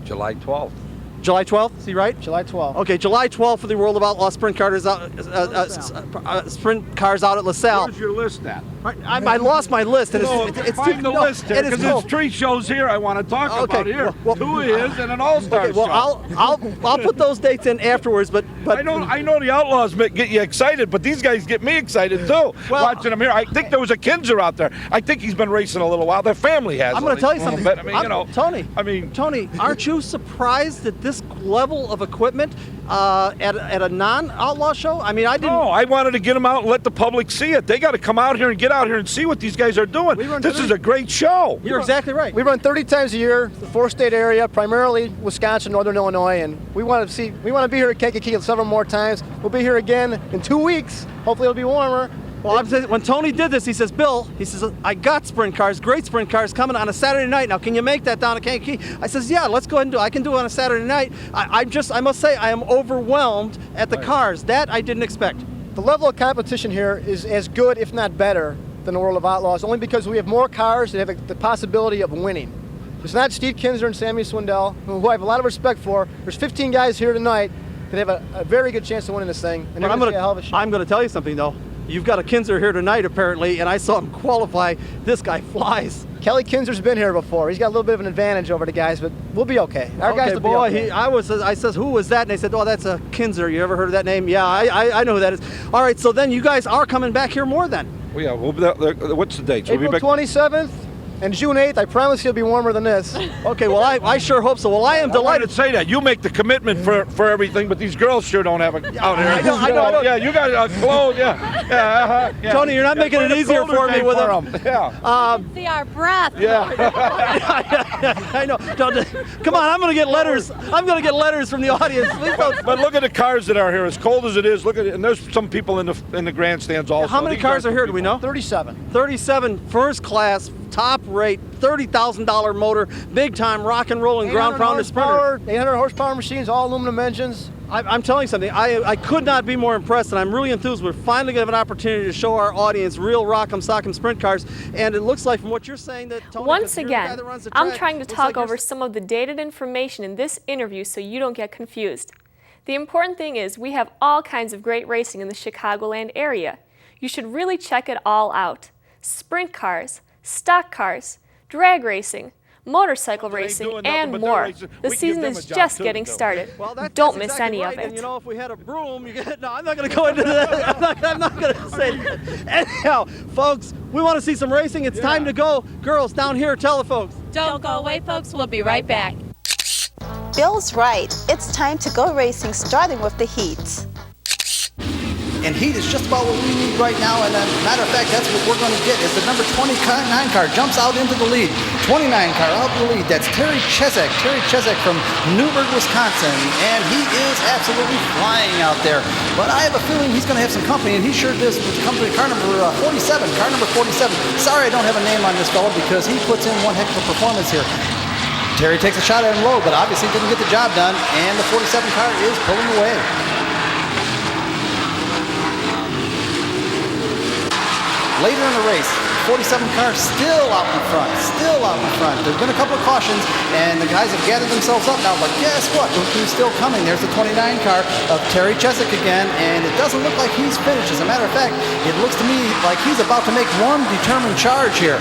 Speaker 18: July 12th.
Speaker 4: July 12th, is he right?
Speaker 19: July 12th.
Speaker 4: Okay, July 12th for the World of Outlaw sprint cars out, sprint cars out at LaSalle.
Speaker 18: Where's your list at?
Speaker 4: I lost my list. And it's
Speaker 18: find the list here, because
Speaker 4: there's
Speaker 18: 3 shows here I want to talk about here.
Speaker 4: Well,
Speaker 18: 2 is and an all-star
Speaker 4: okay, well,
Speaker 18: show.
Speaker 4: I'll put those dates in afterwards, but
Speaker 18: I know the Outlaws get you excited, but these guys get me excited too. Watching them here, I think there was a Kinzer out there. I think he's been racing a little while. Their family has.
Speaker 4: I'm going to tell you something.
Speaker 18: But, Tony.
Speaker 4: Tony, aren't you surprised at this level of equipment at a non-outlaw show? I mean, I didn't.
Speaker 18: No, I wanted to get them out and let the public see it. They got to come out here and get out here and see what these guys are doing. This is a great show.
Speaker 4: You're exactly right.
Speaker 19: We run 30 times a year, the 4-state area, primarily Wisconsin, northern Illinois, and we want to be here at Kankakee several more times. We'll be here again in 2 weeks. Hopefully it'll be warmer.
Speaker 4: Well, when Tony did this, he says, Bill, I got sprint cars, great sprint cars coming on a Saturday night. Now, can you make that down at Kankakee? I says, yeah, let's go ahead and do it. I can do it on a Saturday night. I must say, I am overwhelmed at the cars. That I didn't expect.
Speaker 19: The level of competition here is as good, if not better, than the World of Outlaws, only because we have more cars that have the possibility of winning. It's not Steve Kinzer and Sammy Swindell, who I have a lot of respect for. There's 15 guys here tonight that have a very good chance of winning this thing. And
Speaker 4: I'm going to tell you something, though. You've got a Kinzer here tonight, apparently, and I saw him qualify. This guy flies.
Speaker 19: Kelly Kinzer's been here before. He's got a little bit of an advantage over the guys, but we'll be okay. Our guys will be okay.
Speaker 4: I says, who was that? And they said, oh, that's a Kinzer. You ever heard of that name? Yeah, I know who that is. All right, so then you guys are coming back here more then.
Speaker 18: Well, yeah, we'll be what's the date?
Speaker 19: April 27th and June 8th. I promise you'll be warmer than this.
Speaker 4: Okay, well, I sure hope so. Well, I am delighted.
Speaker 18: To say that. You make the commitment for everything, but these girls sure don't have it out here.
Speaker 4: I know.
Speaker 18: Yeah, you got clothes, yeah.
Speaker 4: Tony, you're not making it easier for me with them.
Speaker 18: Yeah.
Speaker 8: See our breath.
Speaker 18: Yeah.
Speaker 4: I know. Come on, I'm going to get letters. I'm going to get letters from the audience.
Speaker 18: But look at the cars that are here. As cold as it is, look at it. And there's some people in the grandstands also.
Speaker 4: How many cars are here? Do we know?
Speaker 19: 37.
Speaker 4: 37 first class, top rate, $30,000 motor, big time rock and roll and ground pound sprinter.
Speaker 19: 800 horsepower machines, all aluminum engines.
Speaker 4: I'm telling you something. I could not be more impressed, and I'm really enthused. We're finally going to have an opportunity to show our audience real rock'em sock'em sprint cars, and it looks like from what you're saying that Tony,
Speaker 2: once again, I'm trying to talk over some of the dated information in this interview so you don't get confused. The important thing is we have all kinds of great racing in the Chicagoland area. You should really check it all out. Sprint cars, stock cars, drag racing, motorcycle racing, and more. The season is just getting started. Don't miss any of it.
Speaker 4: And if we had a broom, no, I'm not going to go into that. I'm not going to say that. Anyhow, folks, we want to see some racing. It's time to go. Girls, down here, tell the folks.
Speaker 8: Don't go away, folks. We'll be right back.
Speaker 5: Bill's right. It's time to go racing, starting with the heats.
Speaker 17: and heat is just about what we need right now. And matter of fact, that's what we're going to get is the number 29 car jumps out into the lead. 29 car out in the lead. That's Terry Chezek. Terry Chezek from Newburgh, Wisconsin, and he is absolutely flying out there. But I have a feeling he's going to have some company, and he sure does with company car number 47. Car number 47. Sorry, I don't have a name on this fellow because he puts in one heck of a performance here. Terry takes a shot at him low, but obviously didn't get the job done, and the 47 car is pulling away. Later in the race, 47 car still out in front, There's been a couple of cautions, and the guys have gathered themselves up now, but guess what? Look who's still coming. There's the 29 car of Terry Chezek again, and it doesn't look like he's finished. As a matter of fact, it looks to me like he's about to make one determined charge here.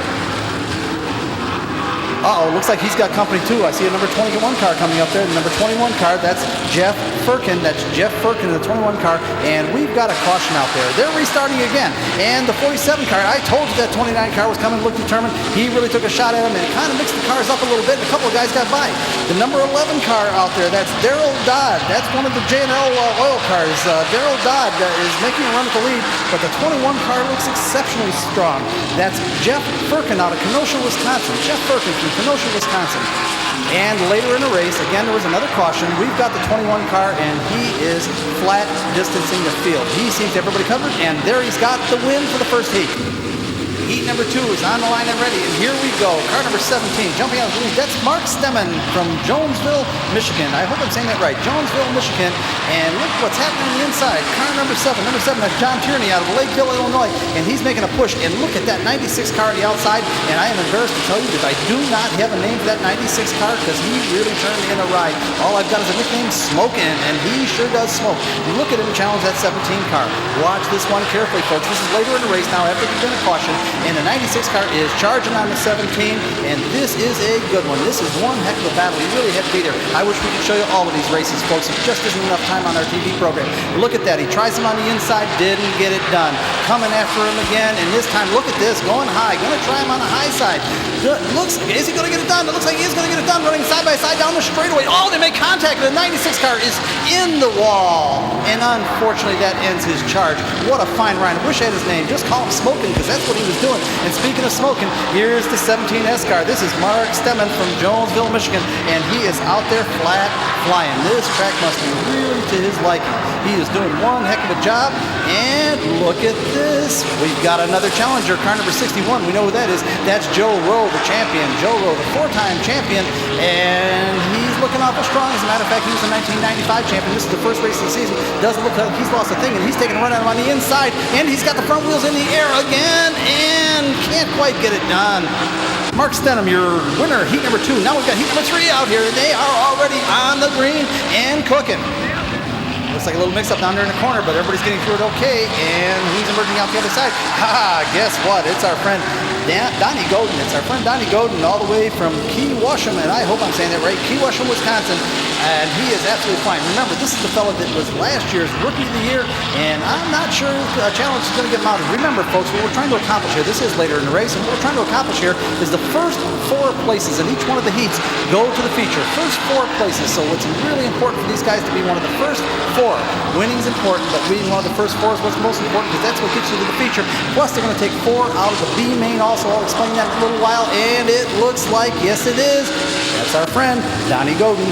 Speaker 17: Uh-oh, looks like he's got company too. I see a number 21 car coming up there. The number 21 car, that's Jeff Firkin. That's Jeff Firkin in the 21 car. And we've got a caution out there. They're restarting again. And the 47 car, I told you that 29 car was coming, looked determined. He really took a shot at him and kind of mixed the cars up a little bit. And a couple of guys got by. The number 11 car out there, that's Daryl Dodd. That's one of the J&L oil cars. Daryl Dodd is making a run at the lead, but the 21 car looks exceptionally strong. That's Jeff Firkin out of Kenosha, Wisconsin. Jeff Firkin from Kenosha, Wisconsin. And later in the race, again, there was another caution. We've got the 21 car, and he is flat distancing the field. He seems to have everybody covered, and there he's got the win for the first heat. Heat number 2 is on the line and ready, and here we go. Car number 17, jumping out of the lead. That's Mark Stemmen from Jonesville, Michigan. I hope I'm saying that right. Jonesville, Michigan. And look what's happening on the inside. Car number 7, that's John Tierney out of Lakeville, Illinois, and he's making a push. And look at that 96 car on the outside, and I am embarrassed to tell you that I do not have a name for that 96 car because he really turned in a ride. All I've got is a nickname, Smokin', and he sure does smoke. Look at him challenge that 17 car. Watch this one carefully, folks. This is later in the race now after there's been a caution. And the 96 car is charging on the 17, and this is a good one. This is one heck of a battle. You really have to be there. I wish we could show you all of these races, folks. It just isn't enough time on our TV program. Look at that. He tries him on the inside, didn't get it done. Coming after him again, and this time, look at this, going high. Going to try him on the high side. Is he going to get it done? It looks like he is going to get it done, running side by side down the straightaway. Oh, they make contact. The 96 car is in the wall, and unfortunately, that ends his charge. What a fine ride. I wish I had his name. Just call him Smokin' because that's what he was doing. And speaking of smoking, here's the 17S car. This is Mark Stemmen from Jonesville, Michigan, and he is out there flat flying. This track must be really to his liking. He is doing one heck of a job, and look at this. We've got another challenger, car number 61. We know who that is. That's Joe Rowe, the champion. Joe Rowe, the 4-time champion, and he's looking awful strong. As a matter of fact, he was the 1995 champion. This is the first race of the season. Doesn't look like he's lost a thing, and he's taking a run at him on the inside, and he's got the front wheels in the air again, and can't quite get it done. Mark Stenham, your winner, heat number 2. Now we've got heat number 3 out here. They are already on the green and cooking. Looks like a little mix-up down there in the corner, but everybody's getting through it okay, and who's emerging out the other side? Guess what? It's our friend Donnie Godin. It's our friend Donnie Godin all the way from Keewasham, and I hope I'm saying that right, Keewasham, Wisconsin, and he is absolutely fine. Remember, this is the fellow that was last year's Rookie of the Year, and I'm not sure the challenge is going to get mounted. Remember, folks, what we're trying to accomplish here, this is later in the race, and what we're trying to accomplish here is the first 4 places in each one of the heats go to the feature. First 4 places, so it's really important for these guys to be one of the first 4. Winning's important, but being one of the first 4 is what's most important because that's what gets you to the feature. Plus, they're going to take 4 out of the B main also. I'll explain that in a little while, and it looks like, yes it is, that's our friend, Donnie Godin.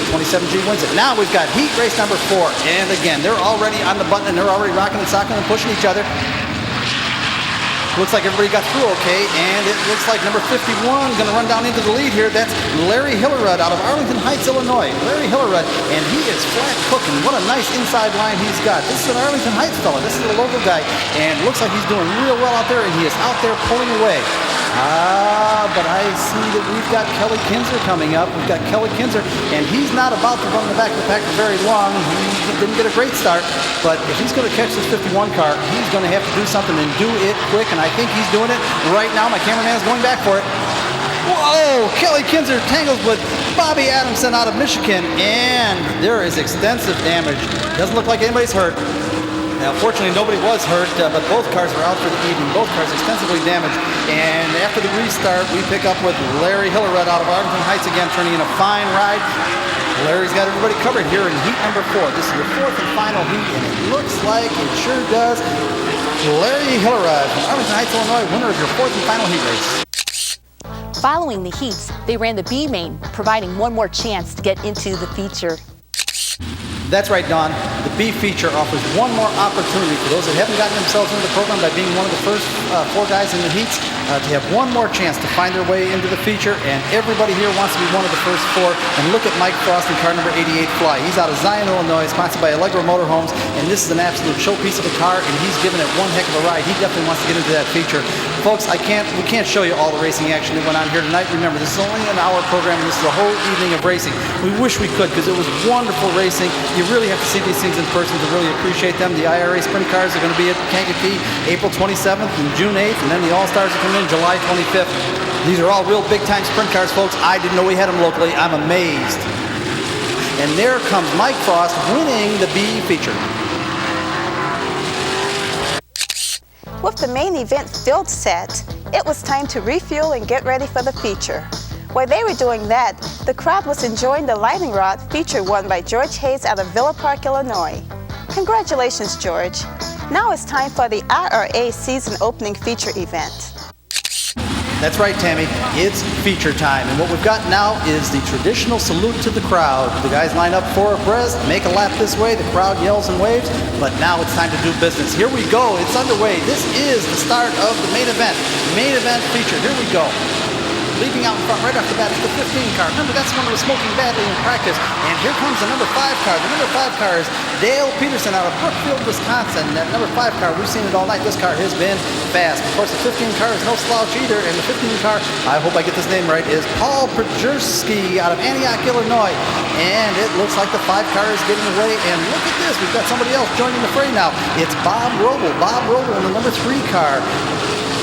Speaker 17: 27G wins it. Now we've got heat race number 4, and again, they're already on the button, and they're already rocking and socking and pushing each other. Looks like everybody got through okay, and it looks like number 51 going to run down into the lead here. That's Larry Hillerud out of Arlington Heights, Illinois. Larry Hillerud, and he is flat cooking. What a nice inside line he's got. This is an Arlington Heights fella. This is a local guy, and looks like he's doing real well out there, and he is out there pulling away. But I see that we've got Kelly Kinzer coming up. We've got Kelly Kinzer, and he's not about to run the back of the pack for very long. He didn't get a great start, but if he's going to catch this 51 car, he's going to have to do something and do it quick, and I think he's doing it right now. My cameraman's going back for it. Whoa! Kelly Kinzer tangles with Bobby Adamson out of Michigan, and there is extensive damage. Doesn't look like anybody's hurt. Now, fortunately, nobody was hurt, but both cars were out for the evening. Both cars extensively damaged. And after the restart, we pick up with Larry Hillerud out of Arlington Heights again, turning in a fine ride. Larry's got everybody covered here in heat number 4. This is your 4th and final heat, and it looks like it sure does. Larry Hillerud from Arlington Heights, Illinois, winner of your 4th and final heat race.
Speaker 13: Following the heats, they ran the B main, providing one more chance to get into the feature.
Speaker 17: That's right, Dawn. The B feature offers one more opportunity for those that haven't gotten themselves into the program by being one of the first 4 guys in the heats to have one more chance to find their way into the feature, and everybody here wants to be one of the first 4. And look at Mike Frost in car number 88 Fly. He's out of Zion, Illinois, sponsored by Allegro Motorhomes, and this is an absolute showpiece of a car, and he's given it one heck of a ride. He definitely wants to get into that feature. Folks, we can't show you all the racing action that went on here tonight. Remember, this is only an hour program, and this is a whole evening of racing. We wish we could, because it was wonderful racing. You really have to see these things in person to really appreciate them. The I.R.A. sprint cars are going to be at Kankakee April 27th and June 8th, and then the All-Stars are coming in July 25th. These are all real big-time sprint cars, folks. I didn't know we had them locally. I'm amazed. And there comes Mike Frost winning the B feature.
Speaker 20: With the main event field set, it was time to refuel and get ready for the feature. While they were doing that, the crowd was enjoying the lightning rod feature won by George Hayes out of Villa Park, Illinois. Congratulations, George. Now it's time for the I.R.A. season opening feature event.
Speaker 17: That's right, Tammy. It's feature time. And what we've got now is the traditional salute to the crowd. The guys line up 4 abreast, make a lap this way, the crowd yells and waves, but now it's time to do business. Here we go. It's underway. This is the start of the main event. Main event feature. Here we go. Leading out in front right off the bat is the 15 car. Remember, that's the one that was smoking badly in practice. And here comes the number 5 car. The number 5 car is Dale Peterson out of Brookfield, Wisconsin. That number 5 car, we've seen it all night. This car has been fast. Of course, the 15 car is no slouch either. And the 15 car, I hope I get this name right, is Paul Prajurski out of Antioch, Illinois. And it looks like the 5 car is getting away. And look at this. We've got somebody else joining the fray now. It's Bob Roble. Bob Roble in the number 3 car.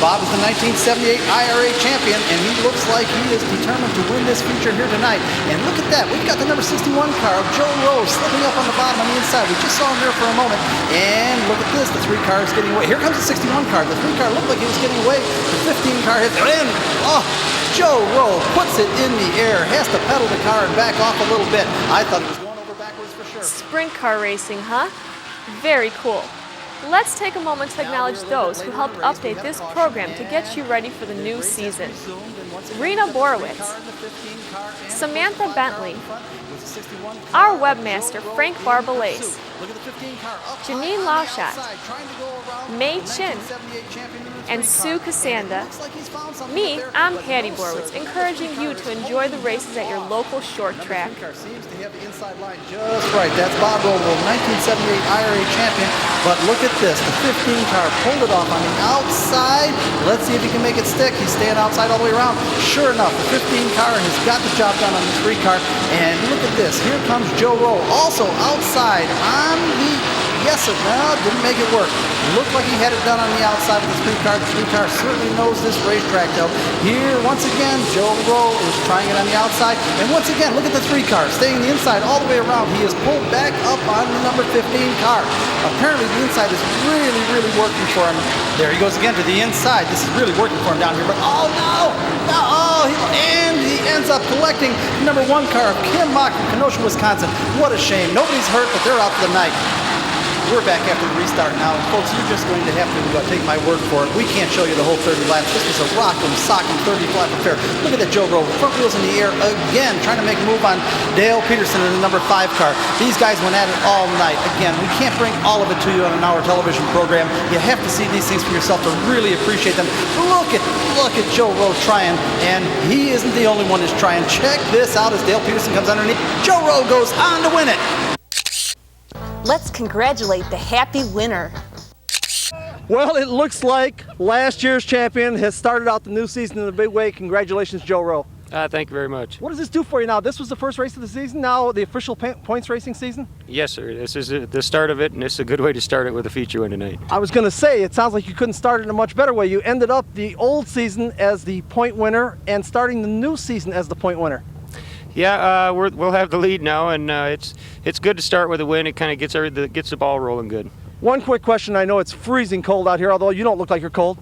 Speaker 17: Bob is the 1978 I.R.A. champion, and he looks like he is determined to win this feature here tonight. And look at that. We've got the number 61 car of Joe Rose slipping up on the bottom on the inside. We just saw him there for a moment. And look at this. The 3 car is getting away. Here comes the 61 car. The 3 car looked like he was getting away. The 15 car hits in. Oh, Joe Rose puts it in the air. Has to pedal the car and back off a little bit. I thought he was going over backwards for sure.
Speaker 2: Sprint car racing, huh? Very cool. Let's take a moment to acknowledge those who helped update this program to get you ready for the new season. Rena Borowitz, Samantha Bentley, our webmaster Frank Barbalace, Janine Lauschat, May Chin, and Sue Cassanda. Me, I'm Patty Borowitz, encouraging you to enjoy the races at your local short track.
Speaker 17: Just right, that's Bob Roble, 1978 I.R.A. champion. But look at this, the 15 car pulled it off on the outside. Let's see if he can make it stick. He's staying outside all the way around. Sure enough, the 15 car has got the job done on the 3 car. And look at this, here comes Joe Rowe, also outside on the, yes, didn't make it work. Looked like he had it done on the outside of the 3 car. The 3 car certainly knows this racetrack though. Here, once again, Joe Rowe is trying it on the outside. And once again, look at the 3 car, staying the inside all the way around. He is pulled back up on the number 15 car. Apparently the inside is really, really working for him. There he goes again to the inside. This is really working for him down here, but oh no! And he ends up collecting the number 1 car of Kim Mock from Kenosha, Wisconsin. What a shame. Nobody's hurt, but they're out for the night. We're back after the restart now, and folks, you're just going to have to take my word for it. We can't show you the whole 30 laps. This was a rock'em, sock'em 30 lap affair. Look at that Joe Rowe, front wheels in the air again, trying to make a move on Dale Peterson in the number 5 car. These guys went at it all night. Again, we can't bring all of it to you on an hour television program. You have to see these things for yourself to really appreciate them. Look at Joe Rowe trying, and he isn't the only one that's trying. Check this out as Dale Peterson comes underneath. Joe Rowe goes on to win it.
Speaker 13: Let's congratulate the happy winner.
Speaker 4: Well, it looks like last year's champion has started out the new season in a big way. Congratulations, Joe Rowe.
Speaker 15: Thank you very much.
Speaker 4: What does this do for you now? This was the first race of the season, now the official points racing season?
Speaker 15: Yes, sir. This is the start of it, and it's a good way to start it with a feature win tonight.
Speaker 4: I was going to say, it sounds like you couldn't start it in a much better way. You ended up the old season as the point winner and starting the new season as the point winner.
Speaker 15: Yeah, we'll have the lead now, and it's good to start with a win. It kind of gets the ball rolling good.
Speaker 4: One quick question. I know it's freezing cold out here, although you don't look like you're cold.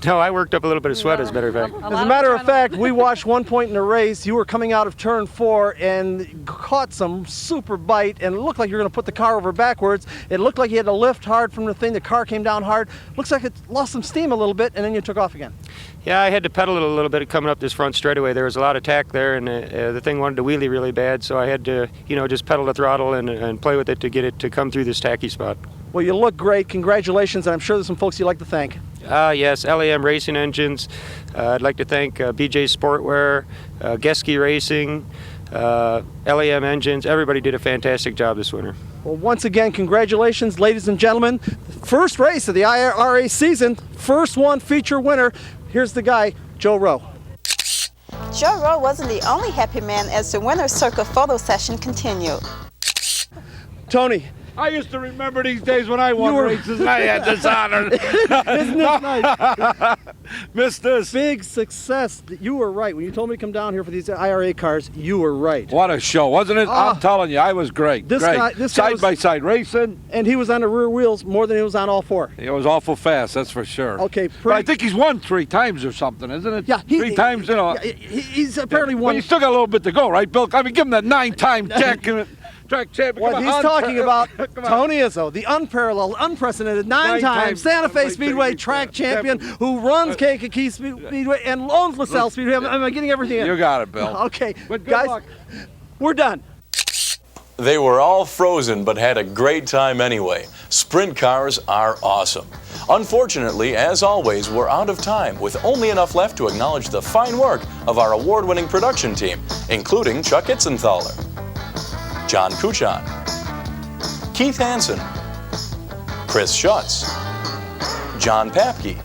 Speaker 15: No, I worked up a little bit of sweat, as a matter of fact.
Speaker 4: As a matter of fact, we watched one point in the race. You were coming out of turn 4 and caught some super bite, and it looked like you were going to put the car over backwards. It looked like you had to lift hard from the thing. The car came down hard. Looks like it lost some steam a little bit, and then you took off again.
Speaker 15: Yeah, I had to pedal it a little bit coming up this front straightaway. There was a lot of tack there, and the thing wanted to wheelie really bad, so I had to, just pedal the throttle and play with it to get it to come through this tacky spot.
Speaker 4: Well, you look great. Congratulations, and I'm sure there's some folks you'd like to thank.
Speaker 15: Yes, LAM Racing Engines. I'd like to thank BJ Sportwear, Geske Racing, LAM Engines. Everybody did a fantastic job this winter.
Speaker 4: Well, once again, congratulations, ladies and gentlemen. First race of the I.R.A. season, first one feature winner. Here's the guy, Joe Rowe.
Speaker 20: Joe Rowe wasn't the only happy man as the winner's circle photo session continued.
Speaker 4: Tony.
Speaker 18: I used to remember these days when I won races and I had this honor.
Speaker 4: Isn't this nice?
Speaker 18: Missed this.
Speaker 4: Big success. You were right. When you told me to come down here for these I.R.A. cars, you were right.
Speaker 18: What a show, wasn't it? I'm telling you, I was great.
Speaker 4: This guy
Speaker 18: Side-by-side racing.
Speaker 4: And he was on the rear wheels more than he was on all 4.
Speaker 18: It was awful fast, that's for sure.
Speaker 4: Okay.
Speaker 18: But I think he's won 3 times or something, isn't it?
Speaker 4: Yeah.
Speaker 18: 3 times,
Speaker 4: He's apparently won.
Speaker 18: Well, you still got a little bit to go, right, Bill? I mean, give him that 9-time track champion.
Speaker 4: What he's talking about, Tony Izzo, the unparalleled, unprecedented 9-time Santa Fe Speedway track champion who runs Kankakee Speedway and owns LaSalle Speedway. Am I getting everything in?
Speaker 18: You got it, Bill.
Speaker 4: Okay, guys, we're done.
Speaker 3: They were all frozen but had a great time anyway. Sprint cars are awesome. Unfortunately, as always, we're out of time with only enough left to acknowledge the fine work of our award-winning production team, including Chuck Itzenthaler, John Kuchan, Keith Hansen, Chris Schutz, John Papke,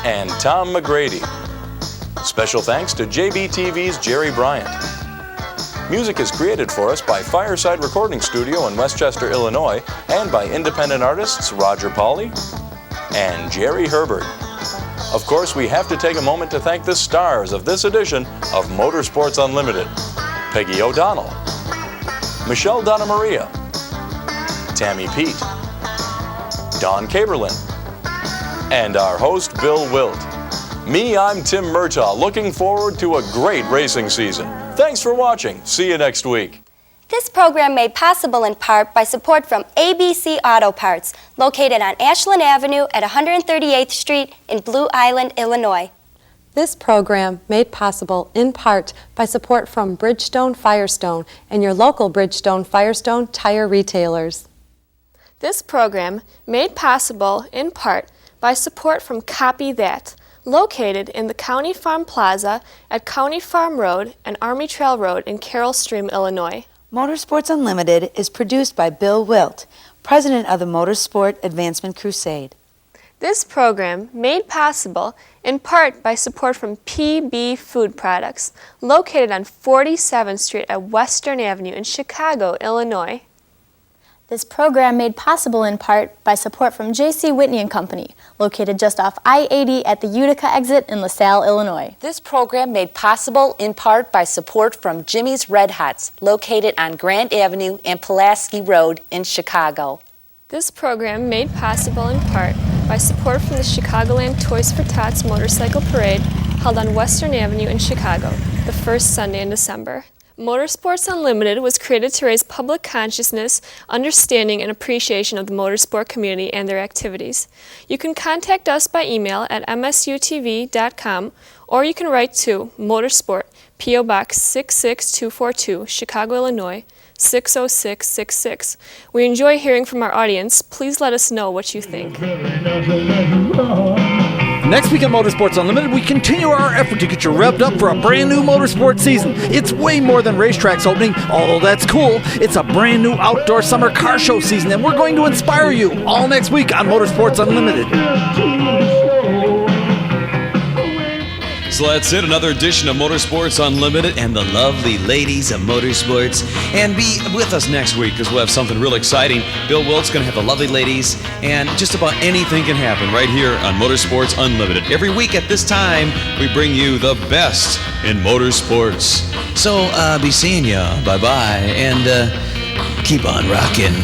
Speaker 3: and Tom McGrady. Special thanks to JBTV's Jerry Bryant. Music is created for us by Fireside Recording Studio in Westchester, Illinois, and by independent artists Roger Pauley and Jerry Herbert. Of course, we have to take a moment to thank the stars of this edition of Motorsports Unlimited: Peggy O'Donnell, Michelle Donna Maria, Tammy Pete, Don Kaberlin, and our host, Bill Wildt. Me, I'm Tim Murtaugh, looking forward to a great racing season. Thanks for watching. See you next week.
Speaker 21: This program made possible in part by support from ABC Auto Parts, located on Ashland Avenue at 138th Street in Blue Island, Illinois.
Speaker 8: This program made possible in part by support from Bridgestone Firestone and your local Bridgestone Firestone tire retailers.
Speaker 2: This program made possible in part by support from Copy That, located in the County Farm Plaza at County Farm Road and Army Trail Road in Carroll Stream, Illinois.
Speaker 22: Motorsports Unlimited is produced by Bill Wildt, president of the Motorsport Advancement Crusade.
Speaker 2: This program made possible in part by support from PB Food Products, located on 47th Street at Western Avenue in Chicago, Illinois.
Speaker 23: This program made possible in part by support from J.C. Whitney & Company, located just off I-80 at the Utica exit in LaSalle, Illinois.
Speaker 13: This program made possible in part by support from Jimmy's Red Hots, located on Grand Avenue and Pulaski Road in Chicago.
Speaker 2: This program made possible in part by support from the Chicagoland Toys for Tots Motorcycle Parade, held on Western Avenue in Chicago, the first Sunday in December. Motorsports Unlimited was created to raise public consciousness, understanding, and appreciation of the motorsport community and their activities. You can contact us by email at msutv.com, or you can write to Motorsport, P.O. Box 66242, Chicago, Illinois, 60666. We enjoy hearing from our audience. Please let us know what you think.
Speaker 17: Next week on Motorsports Unlimited, we continue our effort to get you revved up for a brand new motorsport season. It's way more than racetracks opening, although that's cool. It's a brand new outdoor summer car show season, and we're going to inspire you all next week on Motorsports Unlimited.
Speaker 1: So that's it, another edition of Motorsports Unlimited and the lovely ladies of motorsports. And be with us next week because we'll have something real exciting. Bill Wildt's going to have the lovely ladies, and just about anything can happen right here on Motorsports Unlimited. Every week at this time, we bring you the best in motorsports. So be seeing ya. Bye-bye. And keep on rocking.